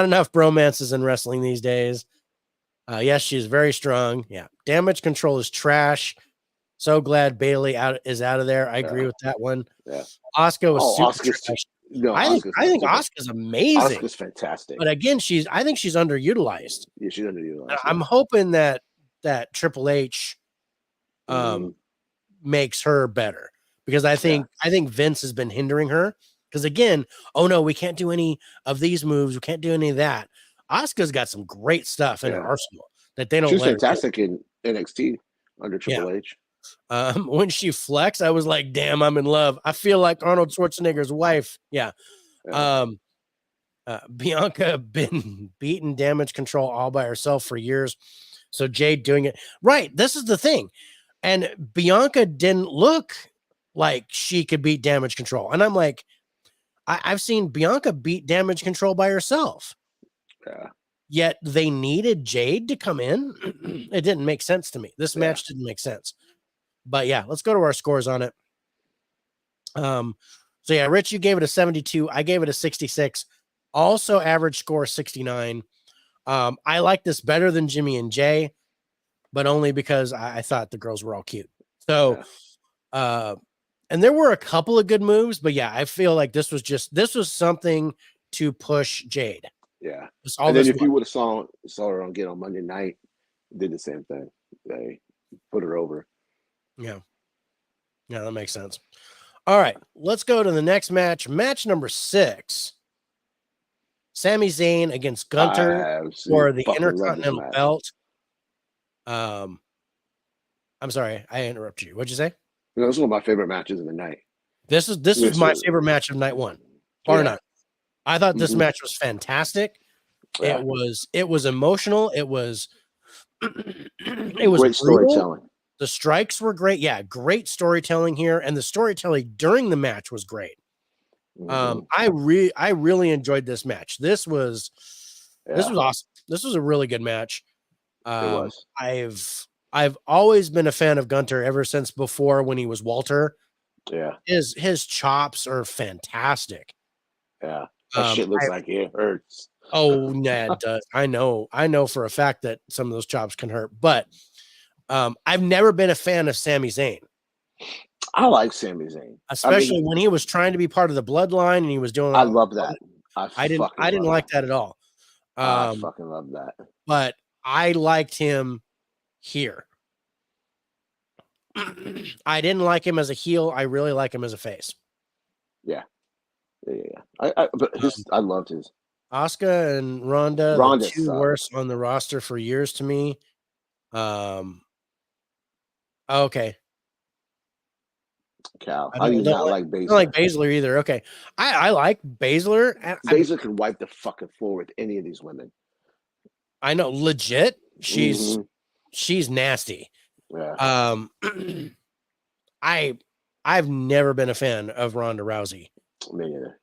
enough bromances in wrestling these days. Yes, she's very strong. Yeah. Damage control is trash. So glad Bailey is out of there. I agree with that one. Yeah. Asuka was super trash. I think Asuka's amazing. Asuka's fantastic. But again, I think she's underutilized. Yeah, she's underutilized. I'm hoping that Triple H makes her better, because I think Vince has been hindering her, because again, oh no, we can't do any of these moves, we can't do any of that. Asuka's got some great stuff in her arsenal that they don't. She was fantastic in NXT under Triple H. When she flexed, I was like, damn, I'm in love. I feel like Arnold Schwarzenegger's wife. Bianca been beating Damage Control all by herself for years, so Jade doing it right. This is the thing, and Bianca didn't look like she could beat Damage Control, and I'm like, I've seen Bianca beat Damage Control by herself. Yet they needed Jade to come in. It didn't make sense to me. This match didn't make sense. But yeah, let's go to our scores on it. So yeah, Rich, you gave it a 72. I gave it a 66. Also average score 69. I like this better than Jimmy and Jay, but only because I thought the girls were all cute. So, and there were a couple of good moves, but yeah, I feel like this was something to push Jade. Yeah. And then if you would have saw her on Monday night, did the same thing. They put her over. Yeah. Yeah, that makes sense. All right, let's go to the next match. Match number 6. Sami Zayn against Gunter for the Intercontinental belt. I'm sorry, I interrupted you. What'd you say? This is one of my favorite matches of the night. This is my favorite match of night 1, bar none. I thought this match was fantastic. Yeah. It was emotional. It was great storytelling. The strikes were great. Yeah, great storytelling here, and the storytelling during the match was great. I really enjoyed this match. This was awesome. This was a really good match. It was. I've always been a fan of Gunter ever since before, when he was Walter. Yeah. His chops are fantastic. Yeah. That shit looks like it hurts. Oh, yeah, it does. I know for a fact that some of those chops can hurt, but I've never been a fan of Sami Zayn. I like Sami Zayn, especially when he was trying to be part of the bloodline and he was doing. I love that. I didn't like that at all. I fucking love that. But I liked him here. I didn't like him as a heel. I really like him as a face. Yeah. But I loved his. Asuka and Ronda, the two worst on the roster for years to me. Okay. Cal, I do not like Baszler. I don't like Baszler either. Okay, I like Baszler. Baszler can wipe the fucking floor with any of these women. I know, legit. She's nasty. Yeah. I've never been a fan of Ronda Rousey. Me neither.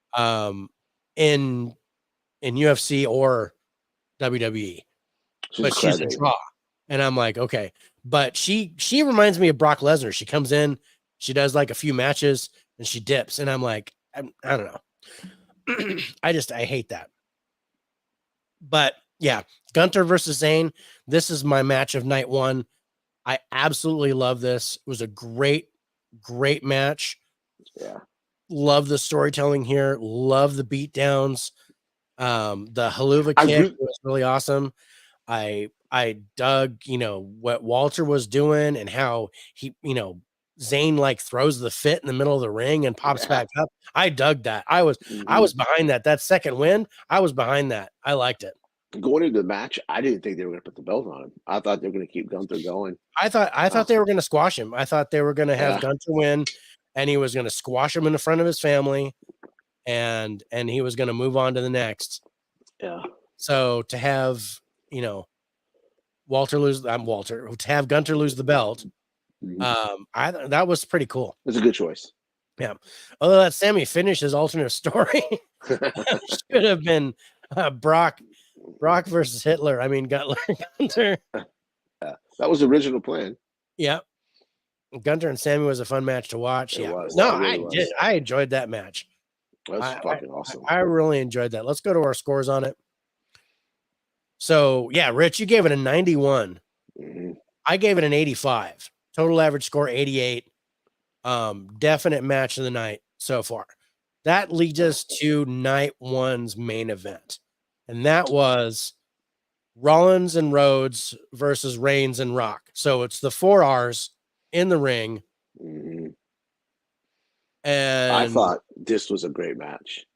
In UFC or WWE, but she's a draw, and I'm like, okay. but she reminds me of Brock Lesnar. She comes in, she does like a few matches, and she dips, and I'm like, I don't know. I hate that. But yeah, Gunter versus Zayn. This is my match of night one. I absolutely love this. It was a great match. Yeah. Love the storytelling here. Love the beatdowns. The haluva kick was really awesome. I dug, what Walter was doing and how he, Zayn like throws the fit in the middle of the ring and pops back up. I dug that. I was behind that. That second win, I was behind that. I liked it. Going into the match, I didn't think they were going to put the belt on him. I thought they were going to keep Gunther going. I thought they were going to squash him. I thought they were going to have Gunther win, and he was going to squash him in the front of his family, and he was going to move on to the next. Yeah. So to have Walter lose, to have Gunter lose the belt, that was pretty cool. It's a good choice. Yeah. Although that Sammy finish his alternate story should have been Brock versus Hitler. I mean, Gunter. That was the original plan. Yeah. Gunter and Sammy was a fun match to watch. It was. No, I enjoyed that match. That's fucking awesome. I really enjoyed that. Let's go to our scores on it. So, yeah, Rich, you gave it a 91. I gave it an 85. Total average score, 88. Definite match of the night so far. That leads us to night one's main event. And that was Rollins and Rhodes versus Reigns and Rock. So it's the 4 R's in the ring. And I thought this was a great match.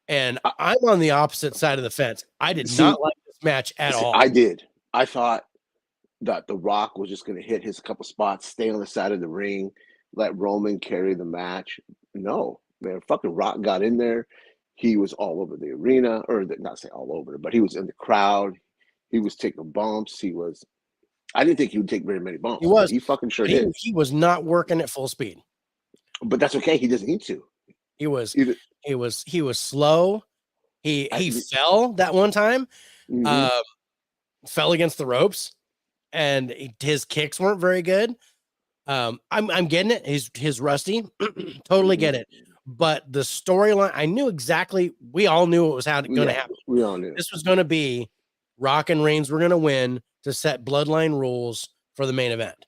And I'm on the opposite side of the fence. I did not like this match at all. I did. I thought that The Rock was just going to hit his couple spots, stay on the side of the ring, let Roman carry the match. No, man, fucking Rock got in there. He was all over the arena, or not say all over, but he was in the crowd. He was taking bumps. I didn't think he would take very many bumps. He fucking sure did. He was not working at full speed. But that's okay. He doesn't need to. He was slow. He fell that one time, fell against the ropes, and his kicks weren't very good. I'm getting it. He's rusty. Totally get it. But the storyline, I knew exactly. We all knew it was going to happen. We all knew this was going to be Rock and Reigns were going to win to set bloodline rules for the main event.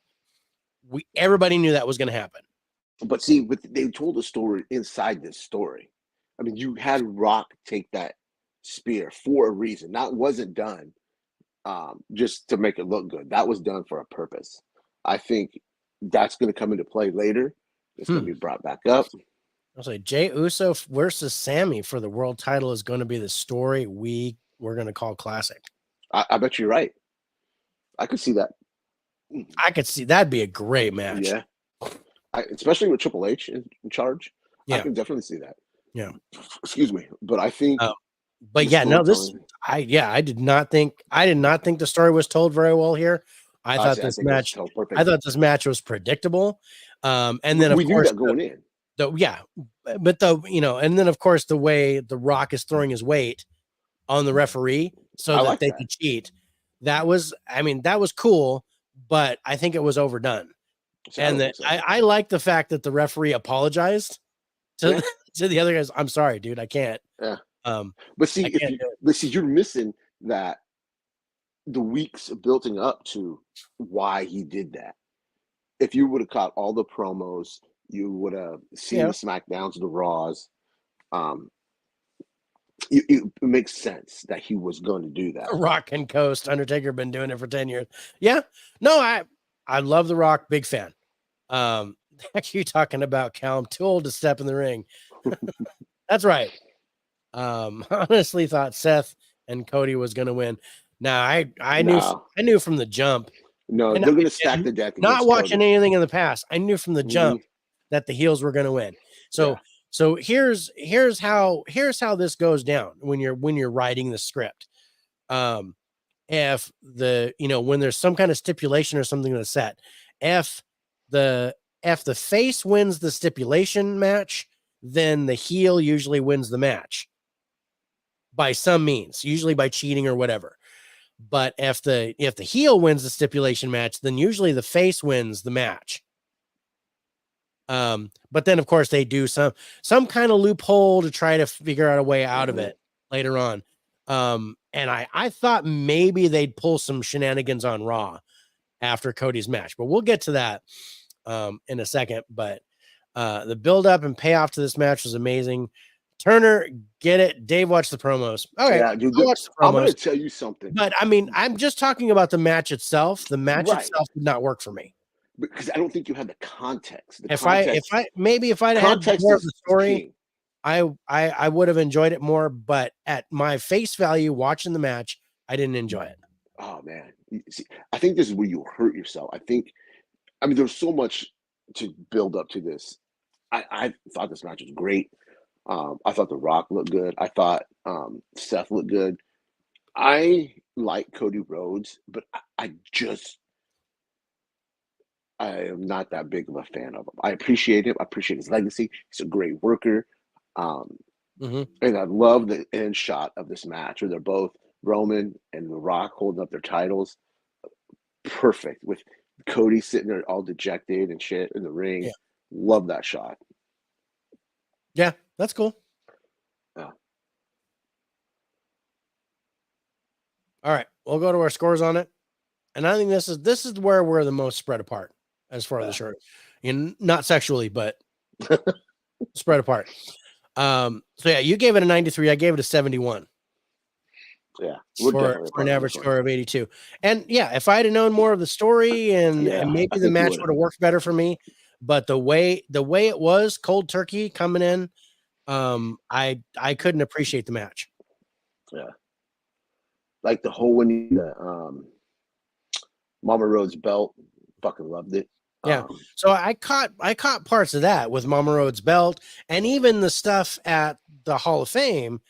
Everybody knew that was going to happen. But see, they told a story inside this story. I mean, you had Rock take that spear for a reason. That wasn't done just to make it look good. That was done for a purpose. I think that's going to come into play later. It's going to be brought back up. I'll say Jey Uso versus Sammy for the world title is going to be the story we're going to call classic. I bet you're right. I could see that. I could see that'd be a great match. Yeah. Especially with Triple H in charge. Yeah. I can definitely see that. Yeah. Excuse me. But I think I did not think the story was told very well here. I thought this match was predictable. And then we knew that going in. And then of course the way The Rock is throwing his weight on the referee so that they could cheat. That was cool, but I think it was overdone. And I like the fact that the referee apologized to the other guys. I'm sorry, dude, I can't. Yeah. But see, you're missing that the weeks building up to why he did that. If you would have caught all the promos, you would have seen the SmackDowns, the Raws. It makes sense that he was going to do that. Rock and Coast, Undertaker been doing it for 10 years. Yeah. No, I love The Rock, big fan. Actually talking about Cal, I'm too old to step in the ring. That's right. Honestly thought Seth and Cody was going to win. Now I knew from the jump. No, they're going to stack the deck. Not watching anything in the past. I knew from the jump that the heels were going to win. So here's how this goes down when you're writing the script. If when there's some kind of stipulation or something that's set, if the face wins the stipulation match, then the heel usually wins the match by some means, usually by cheating or whatever. But if the heel wins the stipulation match, then usually the face wins the match. But then of course they do some kind of loophole to try to figure out a way out of it later on. And I thought maybe they'd pull some shenanigans on Raw after Cody's match, but we'll get to that in a second. But the build up and payoff to this match was amazing. Turner, get it. Dave, watch the promos. Okay, yeah, dude. watch the promos. I'm gonna tell you something. But I mean, I'm just talking about the match itself. The match itself did not work for me because I don't think you had the context. If I'd had more of the story, I would have enjoyed it more. But at my face value, watching the match, I didn't enjoy it. Oh man, see, I think this is where you hurt yourself. I mean, there's so much to build up to this. I thought this match was great. I thought The Rock looked good. I thought Seth looked good. I like Cody Rhodes, but I am not that big of a fan of him. I appreciate him. I appreciate his legacy. He's a great worker. And I love the end shot of this match where they're both Roman and The Rock holding up their titles. Perfect. With Cody sitting there all dejected and shit in the ring. Yeah. Love that shot. Yeah, that's cool. Yeah. All right, we'll go to our scores on it. And I think this is where we're the most spread apart as far as the shirt. Not sexually, but spread apart. So yeah, you gave it a 93. I gave it a 71. Yeah, for an average score of 82. And yeah, if I'd have known more of the story and maybe the match would have worked better for me, but the way it was cold turkey coming in, I couldn't appreciate the match. Yeah, like the whole winning the Mama Rhodes belt, fucking loved it. Yeah, so I caught parts of that with Mama Rhodes belt, and even the stuff at the Hall of Fame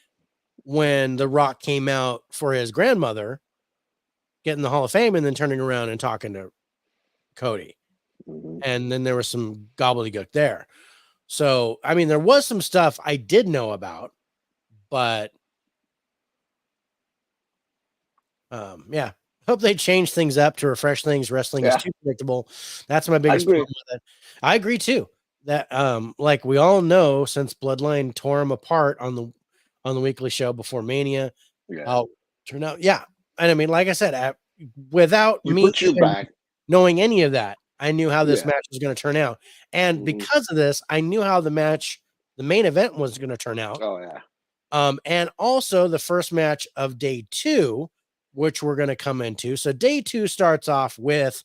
when The Rock came out for his grandmother, getting the Hall of Fame, and then turning around and talking to Cody. And then there was some gobbledygook there. So, I mean, there was some stuff I did know about, but yeah, hope they change things up to refresh things. Wrestling is too predictable. That's my biggest problem with it. I agree too. That like we all know, since Bloodline tore them apart on the weekly show before Mania, turned out, and I mean, like I said, without me knowing any of that, I knew how this match was going to turn out, and because of this, I knew how the main event was going to turn out. Oh yeah. And also the first match of day 2, which we're going to come into. So day 2 starts off with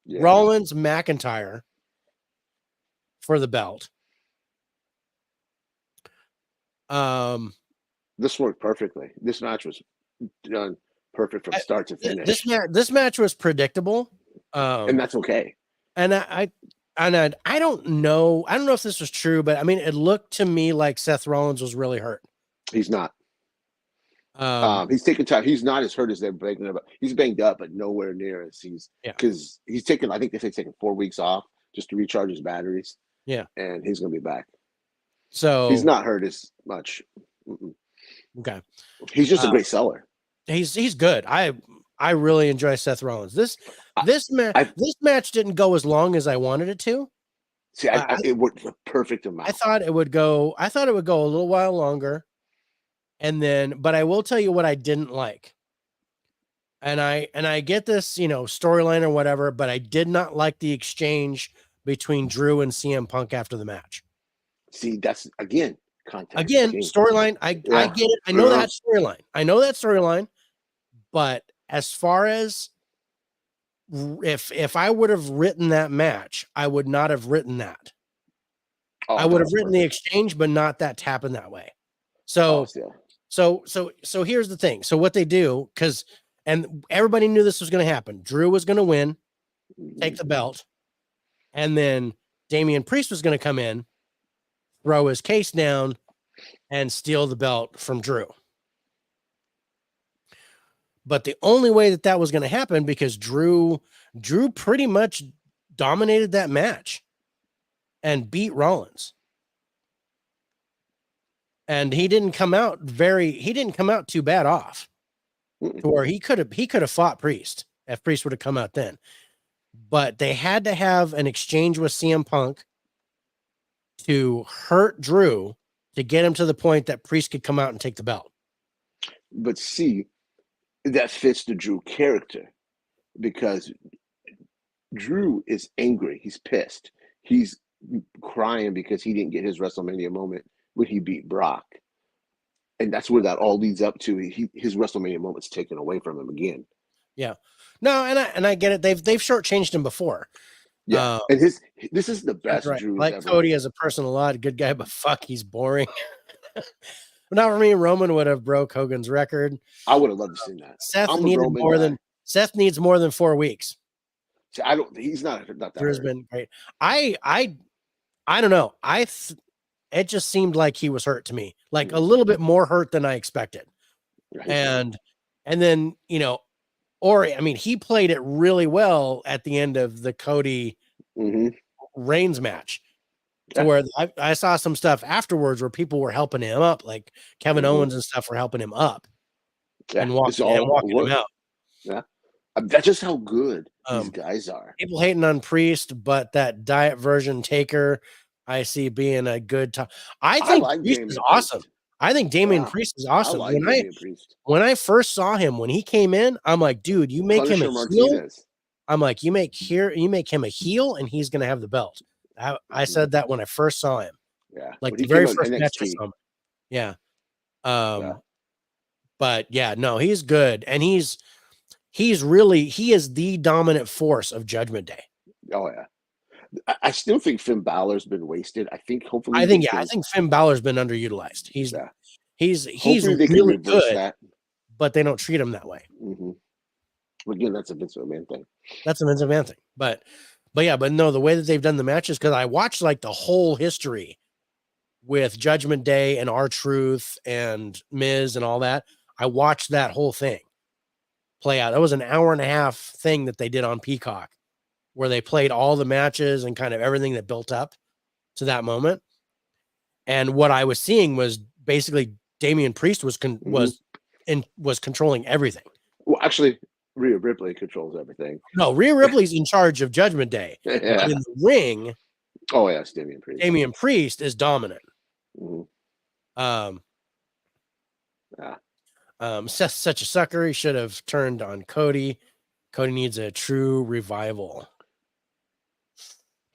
Rollins McIntyre for the belt. This worked perfectly. This match was done perfect from start to finish. This match was predictable, and that's okay. And I don't know if this was true, but I mean, it looked to me like Seth Rollins was really hurt. He's not. He's taking time. He's not as hurt as they're breaking up. He's banged up, but nowhere near as because he's taken. I think they say taking 4 weeks off just to recharge his batteries. Yeah, and he's gonna be back. So he's not hurt as much. Okay, he's just a great seller. He's good. I really enjoy Seth Rollins. This match didn't go as long as I wanted it to. See, it worked the perfect amount. I thought it would go a little while longer. And then, but I will tell you what I didn't like. And I get this, storyline or whatever, but I did not like the exchange between Drew and CM Punk after the match. See, that's again context. Storyline. I get it. I know that storyline. But as far as if I would have written that match, I would not have written that. I would have written the exchange, but not that tap in that way. So here's the thing. So what they do, and everybody knew this was going to happen. Drew was going to win, take the belt, and then Damian Priest was going to come in, throw his case down, and steal the belt from Drew. But the only way that was going to happen, because Drew pretty much dominated that match and beat Rollins. And he didn't come out too bad off. to where he could have fought Priest if Priest would have come out then. But they had to have an exchange with CM Punk to hurt Drew to get him to the point that Priest could come out and take the belt. But see, that fits the Drew character because Drew is angry. He's pissed. He's crying because he didn't get his WrestleMania moment when he beat Brock. And that's where that all leads up to. His WrestleMania moment's taken away from him again. Yeah. No, and I get it. They've shortchanged him before. Yeah. And this is the best right. Drew like ever. Cody as a person, a lot, good guy, but fuck, he's boring. Not for me. Roman would have broke Hogan's record. I would have loved to see that. Seth needs more than 4 weeks. See, he's not that. Drew's been great. I don't know. It just seemed like he was hurt to me, like a little bit more hurt than I expected. Right. And then, Ori, I mean, he played it really well at the end of the Cody Reigns match, to where I saw some stuff afterwards where people were helping him up, like Kevin Owens and stuff were helping him up and walking him out. Yeah. That's just how good these guys are. People hating on Priest, but that diet version Taker, I see being a good time. I think Priest is awesome. I think Damian Priest is awesome. When I first saw him, when he came in, I'm like, dude, you make him a heel. I'm like, you make him a heel, and he's gonna have the belt. I said that when I first saw him. Yeah, like the very first match I saw him. Yeah. But yeah, no, he's good, and he is the dominant force of Judgment Day. Oh yeah. I still think Finn Balor's been wasted. I think Finn Balor's been underutilized. He's really good, but they don't treat him that way. Again, that's a Vince McMahon thing. But no, the way that they've done the matches, because I watched like the whole history with Judgment Day and R-Truth and Miz and all that. I watched that whole thing play out. That was an 1.5-hour thing that they did on Peacock, where they played all the matches and kind of everything that built up to that moment. And what I was seeing was basically Damian Priest was controlling everything. Well, actually, Rhea Ripley controls everything. No, Rhea Ripley's in charge of Judgment Day. But in the ring, it's Damian Priest. Damian Priest is dominant. Seth's such a sucker. He should have turned on Cody. Cody needs a true revival.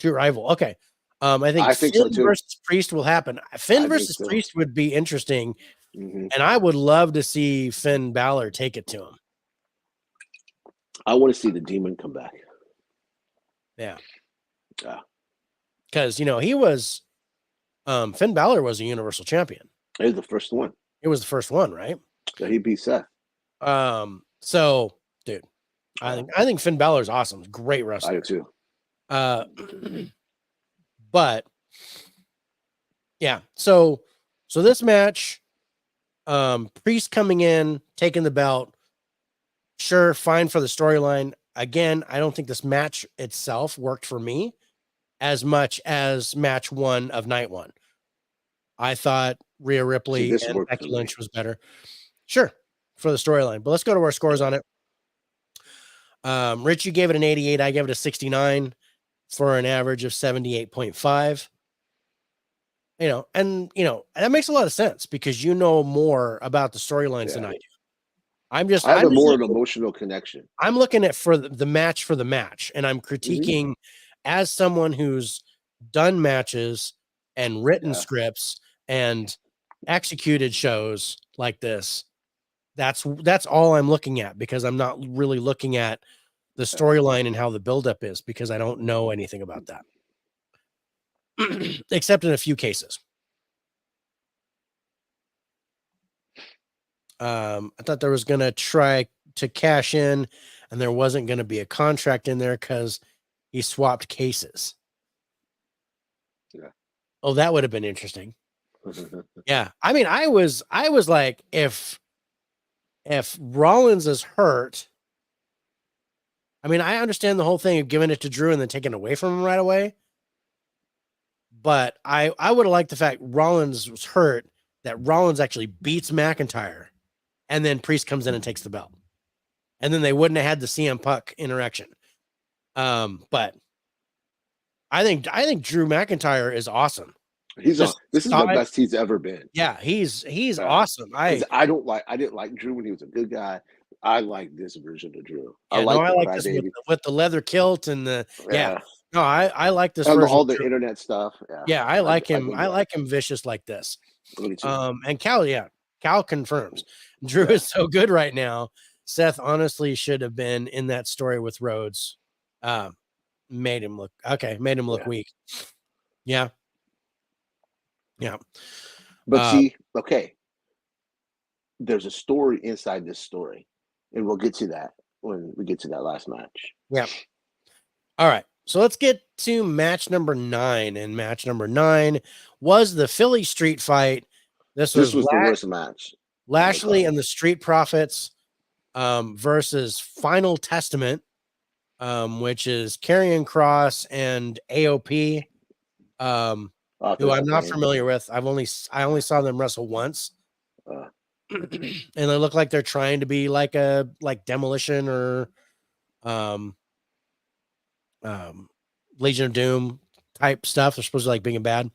Okay. I think Finn versus Priest will happen. Finn versus Priest would be interesting. And I would love to see Finn Balor take it to him. I want to see the Demon come back. Yeah. Because, he was, Finn Balor was a Universal Champion. He was the first one. It was the first one, right? So he beat Seth. So, dude, I think Finn Balor's awesome. Great wrestler. I do too. But yeah, so this match, Priest coming in, taking the belt, sure, fine for the storyline. Again, I don't think this match itself worked for me as much as match 1 of night 1. I thought Rhea Ripley and Becky Lynch was better. Sure, for the storyline. But let's go to our scores on it. Rich, you gave it an 88. I gave it a 69 for an average of 78.5. And that makes a lot of sense because you know more about the storylines than I do. I have an emotional connection. I'm looking at for the match, and I'm critiquing as someone who's done matches and written scripts and executed shows like this. That's all I'm looking at, because I'm not really looking at the storyline and how the buildup is, because I don't know anything about that. Except in a few cases. I thought there was going to try to cash in, and there wasn't going to be a contract in there because he swapped cases. Yeah. Oh, that would have been interesting. Yeah. I mean, I was like, if Rollins is hurt, I mean, I understand the whole thing of giving it to Drew and then taking it away from him right away. But I would have liked the fact Rollins was hurt, that Rollins actually beats McIntyre and then Priest comes in and takes the belt, and then they wouldn't have had the CM Punk interaction. But I think Drew McIntyre is awesome. This is the best he's ever been. Yeah, he's awesome. I didn't like Drew when he was a good guy. I like this version of Drew. Yeah, I like this with the leather kilt and the No, I like this version. All the internet stuff. Yeah, I like him. I like him vicious like this. And Cal confirms Drew is so good right now. Seth honestly should have been in that story with Rhodes. Made him look weak. Yeah. But see, okay, there's a story inside this story, and we'll get to that when we get to that last match. Yeah. All right. So let's get to match number 9. And match number 9 was the Philly Street Fight. This was the worst match. Lashley and the Street Profits versus Final Testament, which is Karrion Kross and AOP, who I'm not familiar with. I only saw them wrestle once. And they look like they're trying to be like Demolition or Legion of Doom type stuff. They're supposed to like Big and Bad.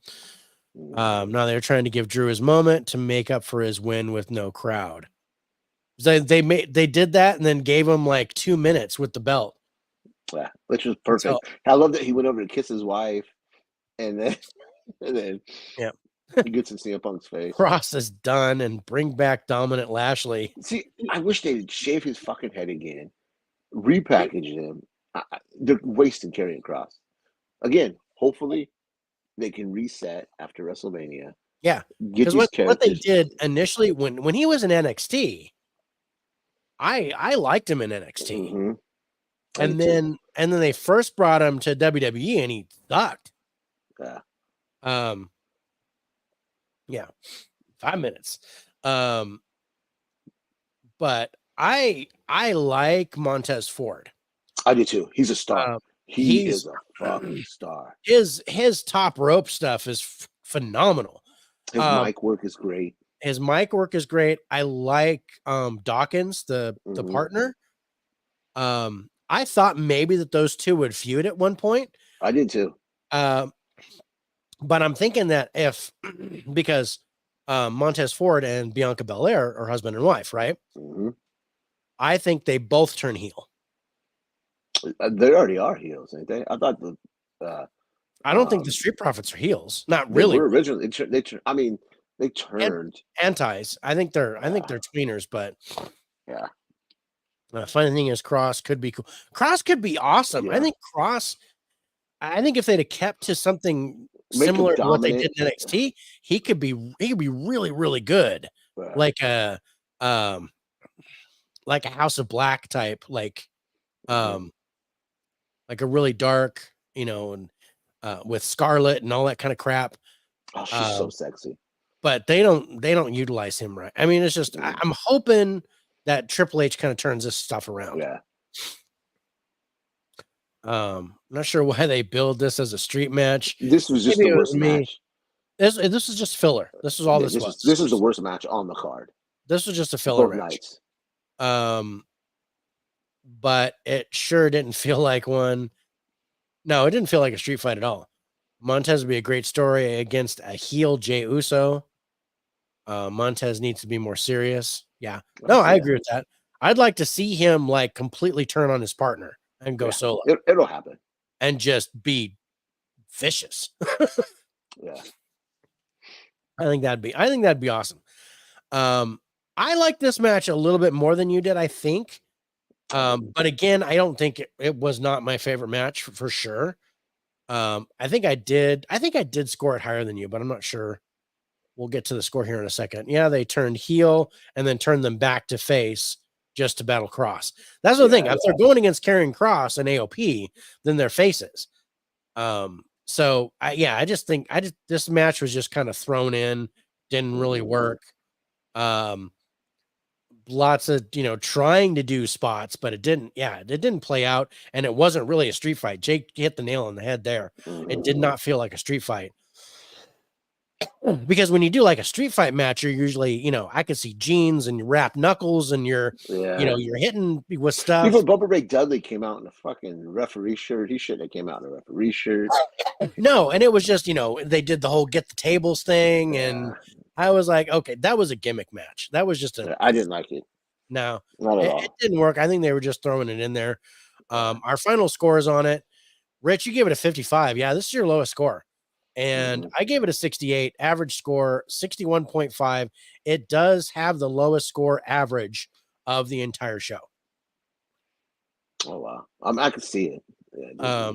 Now they're trying to give Drew his moment to make up for his win with no crowd. They did that and then gave him like 2 minutes with the belt. Yeah, which was perfect. So, I love that he went over to kiss his wife, and then he gets in CM Punk's face. Cross is done and bring back dominant Lashley. See, I wish they'd shave his fucking head again, repackage him. They're wasting Karrion Kross. Again, hopefully they can reset after WrestleMania. Yeah, because what they did initially when he was in NXT, I liked him in NXT. Mm-hmm. And then they first brought him to WWE and he sucked. Yeah. 5 minutes. But I like Montez Ford. I do too. He's a star. He is a fucking star. His top rope stuff is phenomenal. His mic work is great. I like Dawkins, the partner. I thought maybe that those two would feud at one point. I did too. But I'm thinking that because Montez Ford and Bianca Belair are husband and wife, right? Mm-hmm. I think they both turn heel. They already are heels, ain't they? I thought I don't think the Street Profits are heels. Not really. They were originally. They turned antis. I think they're tweeners, but yeah. Funny thing is, Kross could be cool. Kross could be awesome. Yeah. I think if they'd have kept to something similar to what they did in NXT, he could be really, really good. Yeah. Like a House of Black type, like a really dark, and with Scarlet and all that kind of crap. Oh, she's so sexy. But they don't utilize him right. I mean, it's just I'm hoping that Triple H kind of turns this stuff around. Yeah. I'm not sure why they build this as a street match. This was just the worst match. This is just filler. This is all this was. This is the worst match on the card. This was just a filler match. But it sure didn't feel like one. No, it didn't feel like a street fight at all. Montez would be a great story against a heel Jey Uso. Montez needs to be more serious. Yeah. No, I agree with that. I'd like to see him like completely turn on his partner and go solo. It'll happen. And just be vicious. Yeah. I think that'd be awesome. I like this match a little bit more than you did, I think. But again, I don't think it was not my favorite match for sure. I think I did score it higher than you, but I'm not sure. We'll get to the score here in a second. Yeah, they turned heel and then turned them back to face just to battle Cross. That's the thing. If they're going against Karrion Kross and AOP, then they're faces. So I just think this match was just kind of thrown in, didn't really work. Lots of trying to do spots, but it didn't play out, and it wasn't really a street fight. Jake hit the nail on the head there. It did not feel like a street fight. Because when you do like a street fight match, you're usually, you know, I could see jeans and you wrap knuckles and you're, you know, you're hitting with stuff. Even Bubba Ray Dudley came out in a fucking referee shirt. He shouldn't have came out in a referee shirt. No, and it was just, you know, they did the whole get the tables thing, and I was like, okay, that was a gimmick match. That was just I didn't like it. no, Not at all. It didn't work. I think they were just throwing it in there. Our final scores on it, Rich, you gave it a 55. Yeah, this is your lowest score. And I gave it a 68, average score 61.5. It does have the lowest score average of the entire show. Oh wow. I could see it. Yeah,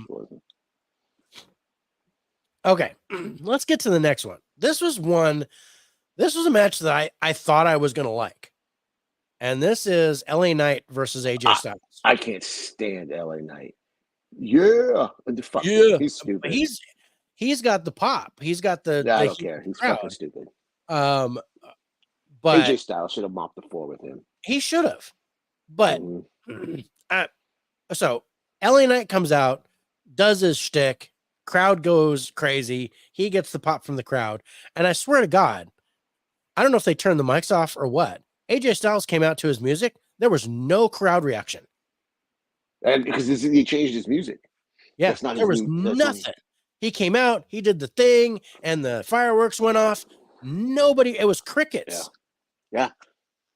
okay, let's get to the next one. This was a match that I thought I was gonna like. And this is LA Knight versus AJ Styles. I can't stand LA Knight. Yeah. Yeah. He's stupid. He's got the pop. He's got the I don't care. He's fucking stupid. But AJ Styles should have mopped the floor with him. He should have. But so LA Knight comes out, does his shtick, crowd goes crazy. He gets the pop from the crowd. And I swear to God, I don't know if they turned the mics off or what. AJ Styles came out to his music. There was no crowd reaction. And because he changed his music. Yeah, there was nothing. He came out, he did the thing, and the fireworks went off. Nobody, it was crickets. Yeah.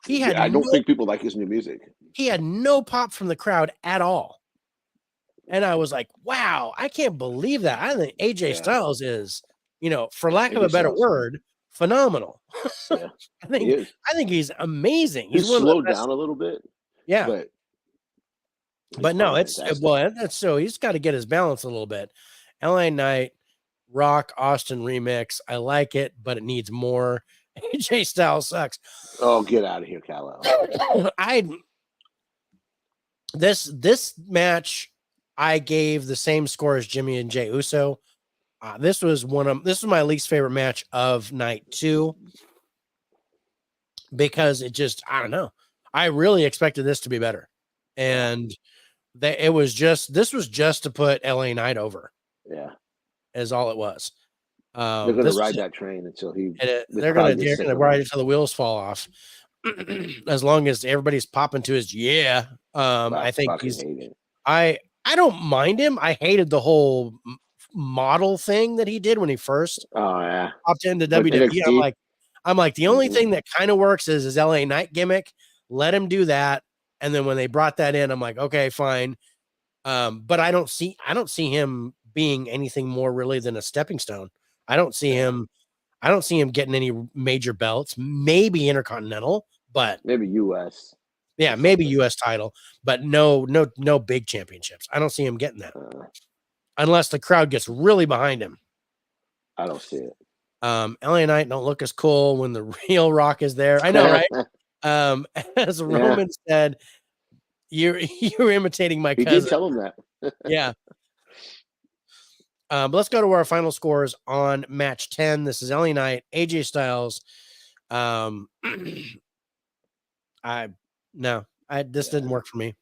He had I don't think people like his new music. He had no pop from the crowd at all. And I was like, wow, I can't believe that. I think AJ Styles is, you know, for lack of a better word, phenomenal. Yeah, I think he's amazing. He's slowed down a little bit. Yeah. But no, that's so he's got to get his balance a little bit. LA Knight, Rock, Austin remix. I like it, but it needs more. AJ Styles sucks. Oh, get out of here, Kal-El. This match, I gave the same score as Jimmy and Jey Uso. This was my least favorite match of night 2 because it just, I don't know. I really expected this to be better. And this was just to put LA Knight over. Yeah. Is all it was. They're going to ride that train until they're going to ride it until the wheels fall off. As long as everybody's popping to his, I think I don't mind him. I hated the whole model thing that he did when he first popped into WWE. I'm like the only thing that kind of works is his LA Knight gimmick. Let him do that. And then when they brought that in, I'm like, okay, fine. But I don't see him being anything more really than a stepping stone. I don't see him getting any major belts, maybe Intercontinental, but maybe US. Yeah, maybe US title, but no big championships. I don't see him getting that. Unless the crowd gets really behind him. I don't see it. LA Knight don't look as cool when the real Rock is there. I know, right? As Roman said, you're imitating my cousin. He did tell him that. Yeah. But let's go to our final scores on match 10. This is LA Knight, AJ Styles. This didn't work for me.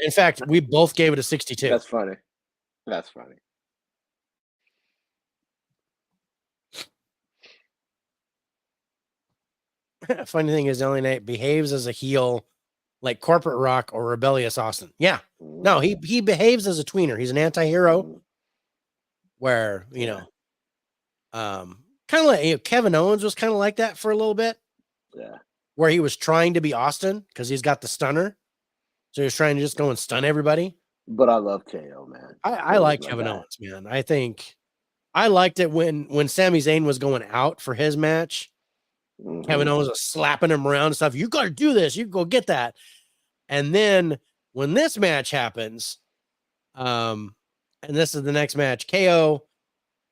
In fact, we both gave it a 62. That's funny. Funny thing is, LA Knight behaves as a heel like Corporate Rock or Rebellious Austin. Yeah. No, he behaves as a tweener. He's an anti-hero where, kind of like Kevin Owens was kind of like that for a little bit. Yeah. Where he was trying to be Austin because he's got the stunner. So he was trying to just go and stun everybody. But I love KO, man. I like Kevin Owens, man. I think I liked it when Sami Zayn was going out for his match. Kevin Owens was slapping him around and stuff. You got to do this. You go get that. And then when this match happens, and this is the next match, KO,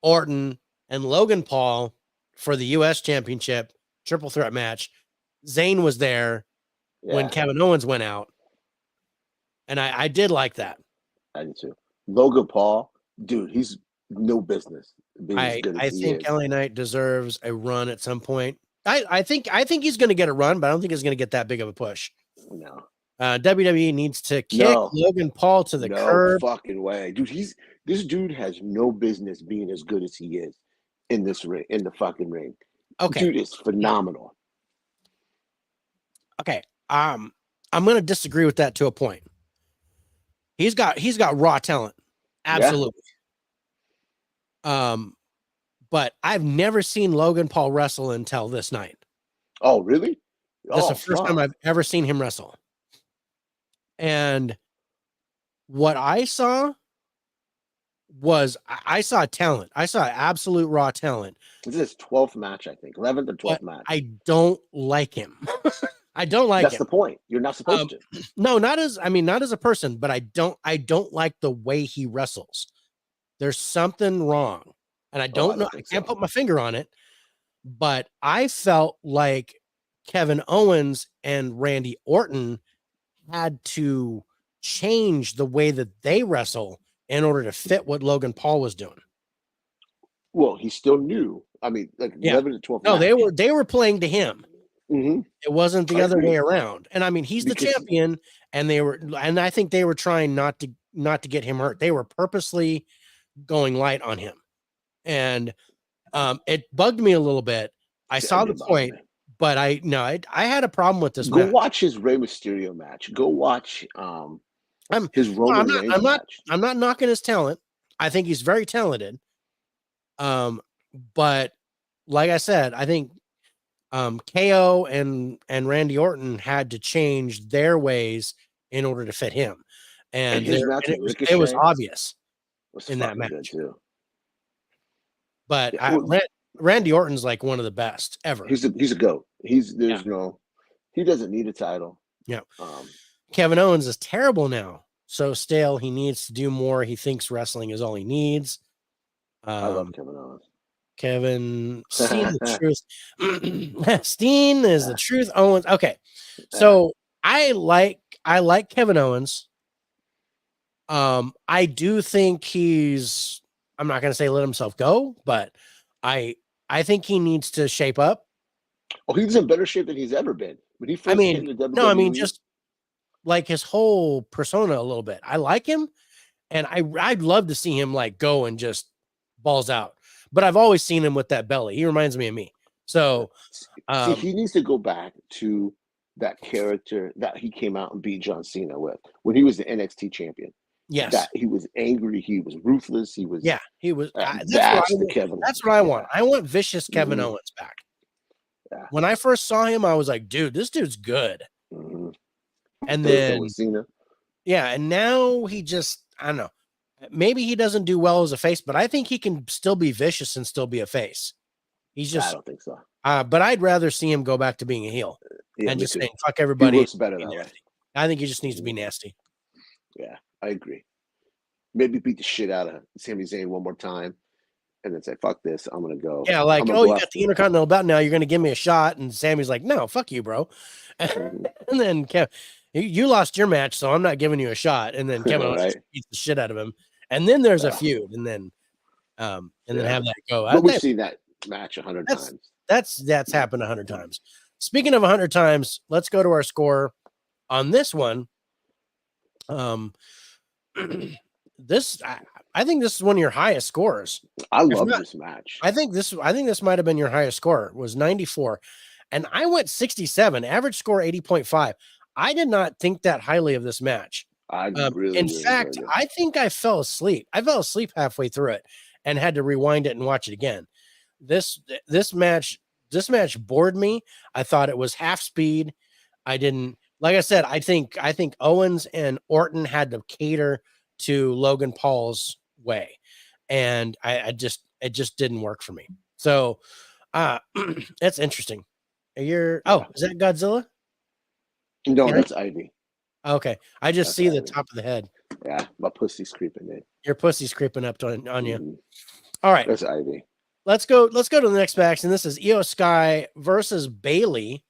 Orton, and Logan Paul for the U.S. Championship triple threat match. Zayn was there when Kevin Owens went out. And I did like that. I did too. Logan Paul, dude, he's no business being as good as I think LA Knight deserves a run at some point. I think he's going to get a run, but I don't think he's going to get that big of a push. No. WWE needs to kick Logan Paul to the curb. No fucking way. Dude, this dude has no business being as good as he is. in this ring, in the fucking ring. Okay. Dude is phenomenal. Okay. I'm gonna disagree with that to a point. He's got raw talent. Absolutely. Yeah. But I've never seen Logan Paul wrestle until this night. Oh, really? That's the first time I've ever seen him wrestle. And what I saw was I saw talent. I saw absolute raw talent. This is his 12th match, I think. 11th or 12th match. I don't like him. I don't like That's him. the point. You're not supposed to. No, not as a person, but I don't like the way he wrestles. There's something wrong. And I don't know. I can't put my finger on it. But I felt like Kevin Owens and Randy Orton had to change the way that they wrestle in order to fit what Logan Paul was doing. Well, he still knew. I mean, like 11 to 12. No, they were playing to him. Mm-hmm. It wasn't the other way around. And I mean, he's the champion, and I think they were trying not to get him hurt. They were purposely going light on him. And it bugged me a little bit. I saw the point, but I had a problem with this. Go watch his Rey Mysterio match. Go watch his Roman Reigns match. I'm not knocking his talent. I think he's very talented. But like I said, I think KO and Randy Orton had to change their ways in order to fit him. And it was obvious in that match too. But Randy Orton's like one of the best ever. He's a goat. He doesn't need a title. Yeah. Kevin Owens is terrible now. So stale. He needs to do more. He thinks wrestling is all he needs. I love Kevin Owens. Kevin Steen, the truth. Steen is the truth. Owens. Okay. So I like Kevin Owens. I do think I'm not going to say let himself go, but I think he needs to shape up. Oh, he's in better shape than he's ever been. When he first came to WWE, just like his whole persona a little bit. I like him, and I'd love to see him like go and just balls out. But I've always seen him with that belly. He reminds me of me. So see, he needs to go back to that character that he came out and beat John Cena with when he was the NXT champion. Yes, that he was angry. He was ruthless. He was. He was. That's what I want. I want vicious Kevin Owens back. Yeah. When I first saw him, I was like, dude, this dude's good. Mm-hmm. And then Cena. Yeah, and now he just, I don't know. Maybe he doesn't do well as a face, but I think he can still be vicious and still be a face. He's just. I don't think so. But I'd rather see him go back to being a heel and just saying fuck everybody. He looks better that way. I think he just needs to be nasty. Yeah, I agree. Maybe beat the shit out of Sami Zayn one more time, and then say fuck this. I'm gonna go. Yeah, like you got the Intercontinental belt now. You're gonna give me a shot, and Sammy's like, no, fuck you, bro. And then you lost your match, so I'm not giving you a shot. And then Kevin Owens beats the shit out of him. And then there's a feud, and then then have that go. But we've seen that match 100 times. That's happened 100 times. Speaking of 100 times, let's go to our score on this one. This I think this is one of your highest scores. I love this match. I think this might have been your highest score. It was 94, and I went 67. Average score 80.5. I did not think that highly of this match. In fact, I think I fell asleep. I fell asleep halfway through it and had to rewind it and watch it again. This match bored me. I thought it was half speed. I didn't, like I said, I think Owens and Orton had to cater to Logan Paul's way, and it just didn't work for me. So that's interesting. Is that Godzilla? No, that's Ivy. Okay, I just see the top of the head. Yeah, my pussy's creeping in. Your pussy's creeping up on you. All right, that's Ivy. Let's go to the next match, and this is Io Sky versus Bayley.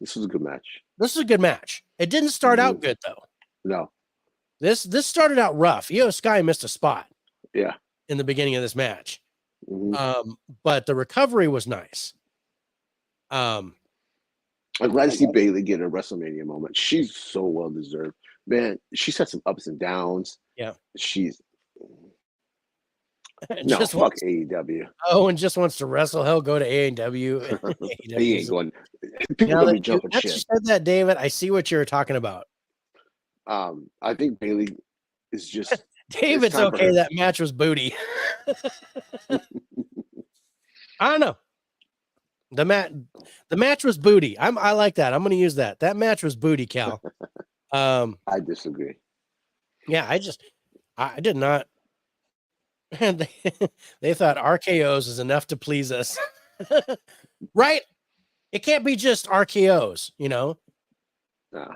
This was a good match. This is a good match. It didn't start out good though. No. This started out rough. Io Sky missed a spot. Yeah. In the beginning of this match. But the recovery was nice. I'm glad to see Bayley get a WrestleMania moment. She's so well deserved. Man, she's had some ups and downs. Yeah. No, Just fuck wants, AEW. and just wants to wrestle. Hell, go to AEW. He ain't going. People gonna be jumping Once you ship. said that, David, I see what you're talking about. I think Bailey is just. David's time for okay. her. That match was booty. I don't know. The match was booty. I like that. I'm going to use that. That match was booty, Cal. I disagree. Yeah, I did not. They thought RKOs is enough to please us, right? It can't be just RKOs, you know. Nah.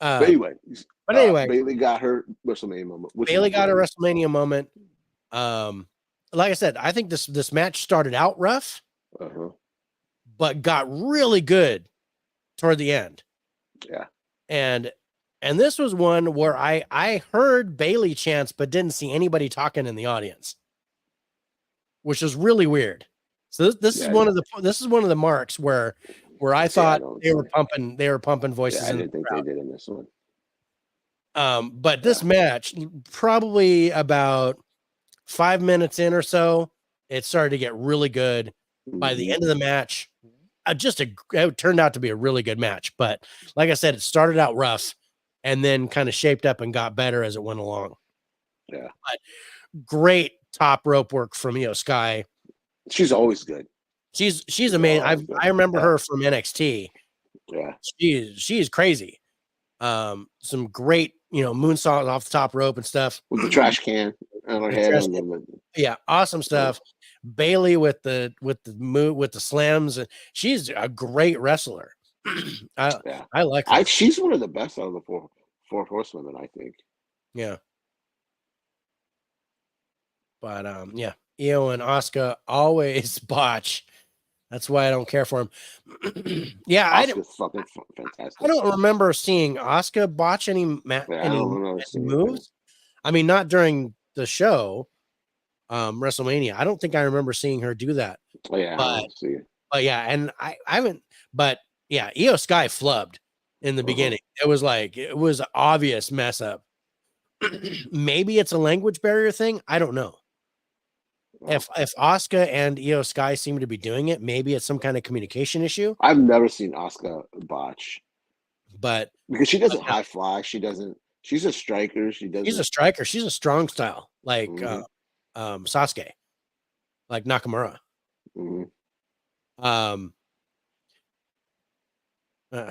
But anyway, Bailey got her WrestleMania moment. Bailey got a WrestleMania moment. Like I said, I think this match started out rough, but got really good toward the end. Yeah, and this was one where I heard Bailey chants, but didn't see anybody talking in the audience, which is really weird. So this is one of the marks where I thought they were pumping voices. I didn't think they did in this one. But this match, probably about 5 minutes in or so, it started to get really good. By the end of the match, it turned out to be a really good match. But like I said, it started out rough and then kind of shaped up and got better as it went along. Yeah. But great top rope work from Io Sky. She's always good. She's amazing. I remember her from NXT. Yeah. She's crazy. Some great, moonsaults off the top rope and stuff. With the trash can on her head. Yeah, awesome stuff. Bailey with the slams. She's a great wrestler. I like her. She's one of the best out of the four horsewomen, I think. Yeah. But Io and Asuka always botch. That's why I don't care for him. Yeah, Asuka's fucking fantastic. I don't remember seeing Asuka botch any moves. I mean, not during the show, WrestleMania. I don't think I remember seeing her do that. Oh, yeah, I don't see it. But yeah, and I haven't. But yeah, Io Sky flubbed in the beginning. It was obvious mess up. Maybe it's a language barrier thing. I don't know. If Asuka and Io Sky seem to be doing it, maybe it's some kind of communication issue. I've never seen Asuka botch, but because she doesn't high fly, she doesn't. She's a striker. She's a striker. She's a strong style, like Sasuke, like Nakamura.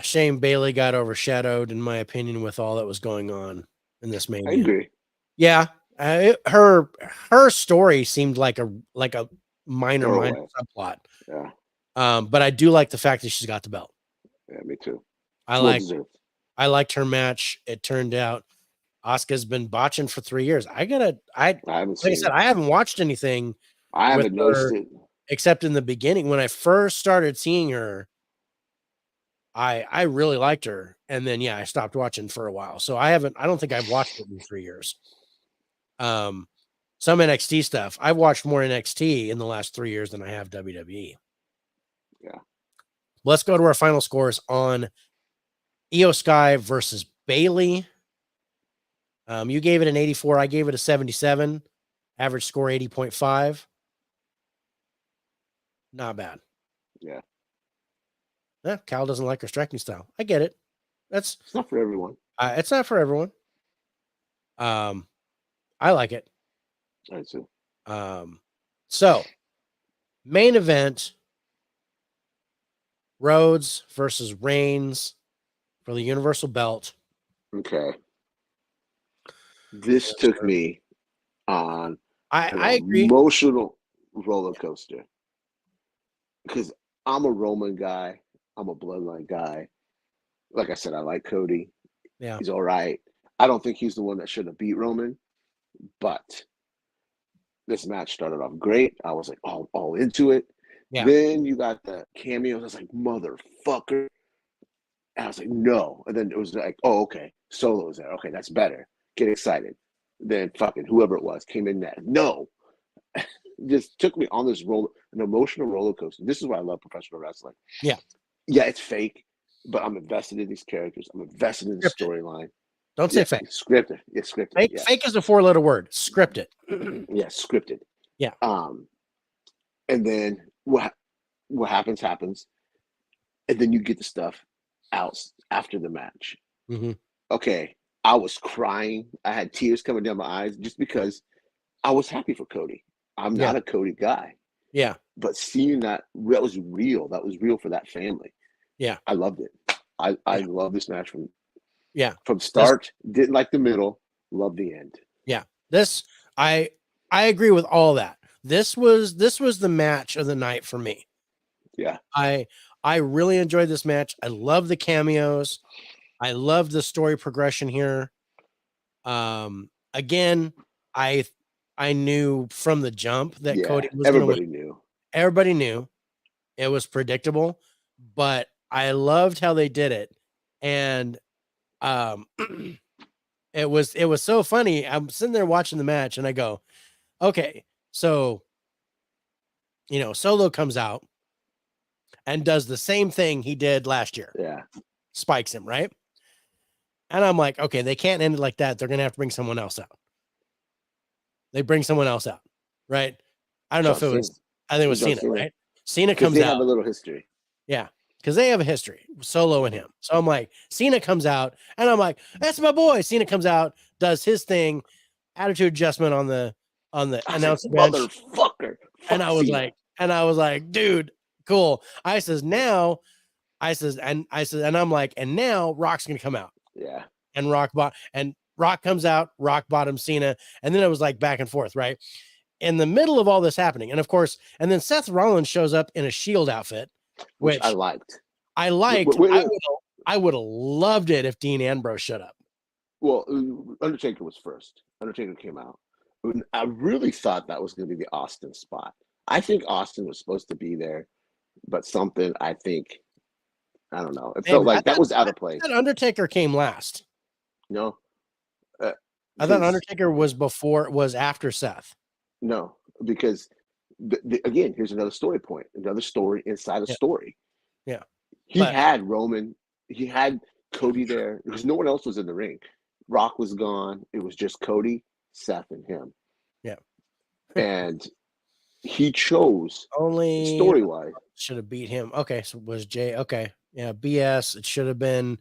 Shame Bailey got overshadowed, in my opinion, with all that was going on in this Mania. I agree. Yeah. Her story seemed like a minor subplot. Yeah. But I do like the fact that she's got the belt. Yeah, me too. I liked her match. It turned out Asuka's been botching for 3 years. I haven't watched anything. I haven't noticed it except in the beginning when I first started seeing her. I really liked her, and then I stopped watching for a while. So I don't think I've watched it in 3 years. Some NXT stuff. I've watched more NXT in the last 3 years than I have WWE. Yeah. Let's go to our final scores on Io Sky versus Bailey. You gave it an 84. I gave it a 77. Average score 80.5. Not bad. Yeah. Cal doesn't like her striking style. I get it. It's not for everyone. It's not for everyone. I like it. I too. So main event: Rhodes versus Reigns for the Universal Belt. Okay. This took me on I agree. Emotional roller coaster, because I'm a Roman guy. I'm a Bloodline guy. Like I said, I like Cody. Yeah, he's all right. I don't think he's the one that should have beat Roman, but this match started off great. I was like all into it. Yeah. Then you got the cameos. I was like, motherfucker. And I was like, no. And then it was like, oh, okay. Solo's there. Okay, that's better. Get excited. Then fucking whoever it was came in that. No. Just took me on this an emotional roller coaster. This is why I love professional wrestling. Yeah. Yeah, it's fake, but I'm invested in these characters. I'm invested in the storyline. Don't say fake. Scripted. Yeah, scripted. Fake, Yes. fake is a 4-letter word. Scripted. Yeah, scripted. Yeah. And then what happens, and then you get the stuff out after the match. Mm-hmm. Okay, I was crying. I had tears coming down my eyes just because I was happy for Cody. I'm not a Cody guy. Yeah. But seeing that was real. That was real for that family. Yeah. I loved it. I love this match from start. Didn't like the middle. Love the end. Yeah. This I agree with all that. This was the match of the night for me. Yeah. I really enjoyed this match. I love the cameos. I love the story progression here. Again, I knew from the jump that Cody was going to win. Everybody knew. Everybody knew. It was predictable, but I loved how they did it. And it was so funny. I'm sitting there watching the match and I go, okay, so Solo comes out and does the same thing he did last year. Yeah. Spikes him, right? And I'm like, okay, they can't end it like that. They're going to have to bring someone else out. They bring someone else out, right? I don't know if it was, I think it was Cena, right? Cena comes out. They have a little history. Yeah, because they have a history, Solo and him. So I'm like, Cena comes out, and I'm like, that's my boy. Cena comes out, does his thing, attitude adjustment on the announcer bench. Motherfucker. And I was like, dude, cool. And I'm like, and now Rock's gonna come out. Yeah. And Rock comes out, Rock bottom Cena, and then it was like back and forth, right? In the middle of all this happening, and of course, and then Seth Rollins shows up in a Shield outfit, which I liked. I would have loved it if Dean Ambrose showed up. Well, Undertaker was first. Undertaker came out. I really thought that was going to be the Austin spot. I think Austin was supposed to be there, but something, I don't know. It felt like that was out of place. I thought Undertaker came last. No. I thought Undertaker was after Seth. No, because again, here's another story point, another story inside a story. Yeah. He had Roman, he had Cody there because no one else was in the ring. Rock was gone. It was just Cody, Seth, and him. Yeah. And he chose only story-wise. Should have beat him. Okay, so was Jay. Okay. Yeah, BS. It should have been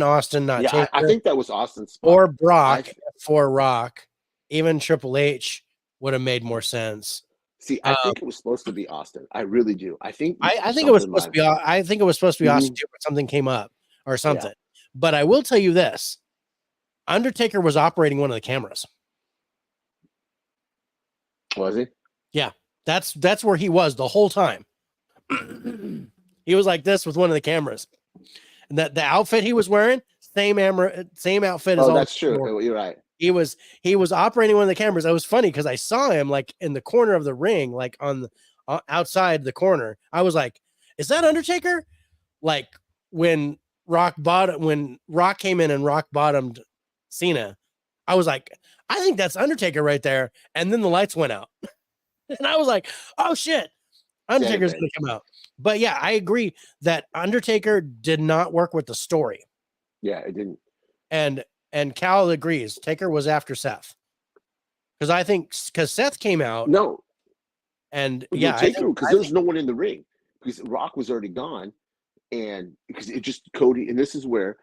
Austin, not Taker. I think that was Austin's spot. Or Brock for Rock. Even Triple H would have made more sense. See, I think it was supposed to be Austin. I really do. I think it was supposed to be. I think it was supposed to be Austin too, but something came up or something. Yeah. But I will tell you this: Undertaker was operating one of the cameras. Was he? Yeah, that's where he was the whole time. He was like this with one of the cameras, and that the outfit he was wearing, same outfit as all. That's true. You're right. He was operating one of the cameras. It was funny because I saw him like in the corner of the ring, like on the outside the corner. I was like, "Is that Undertaker?" Like when Rock came in and Rock bottomed Cena, I was like, "I think that's Undertaker right there." And then the lights went out, and I was like, "Oh shit, Undertaker's going to come out." But yeah, I agree that Undertaker did not work with the story. Yeah, it didn't. And Cal agrees. Taker was after Seth. Because Seth came out. No. And Taker, because there was no one in the ring. Because Rock was already gone. And because it just Cody, and this is where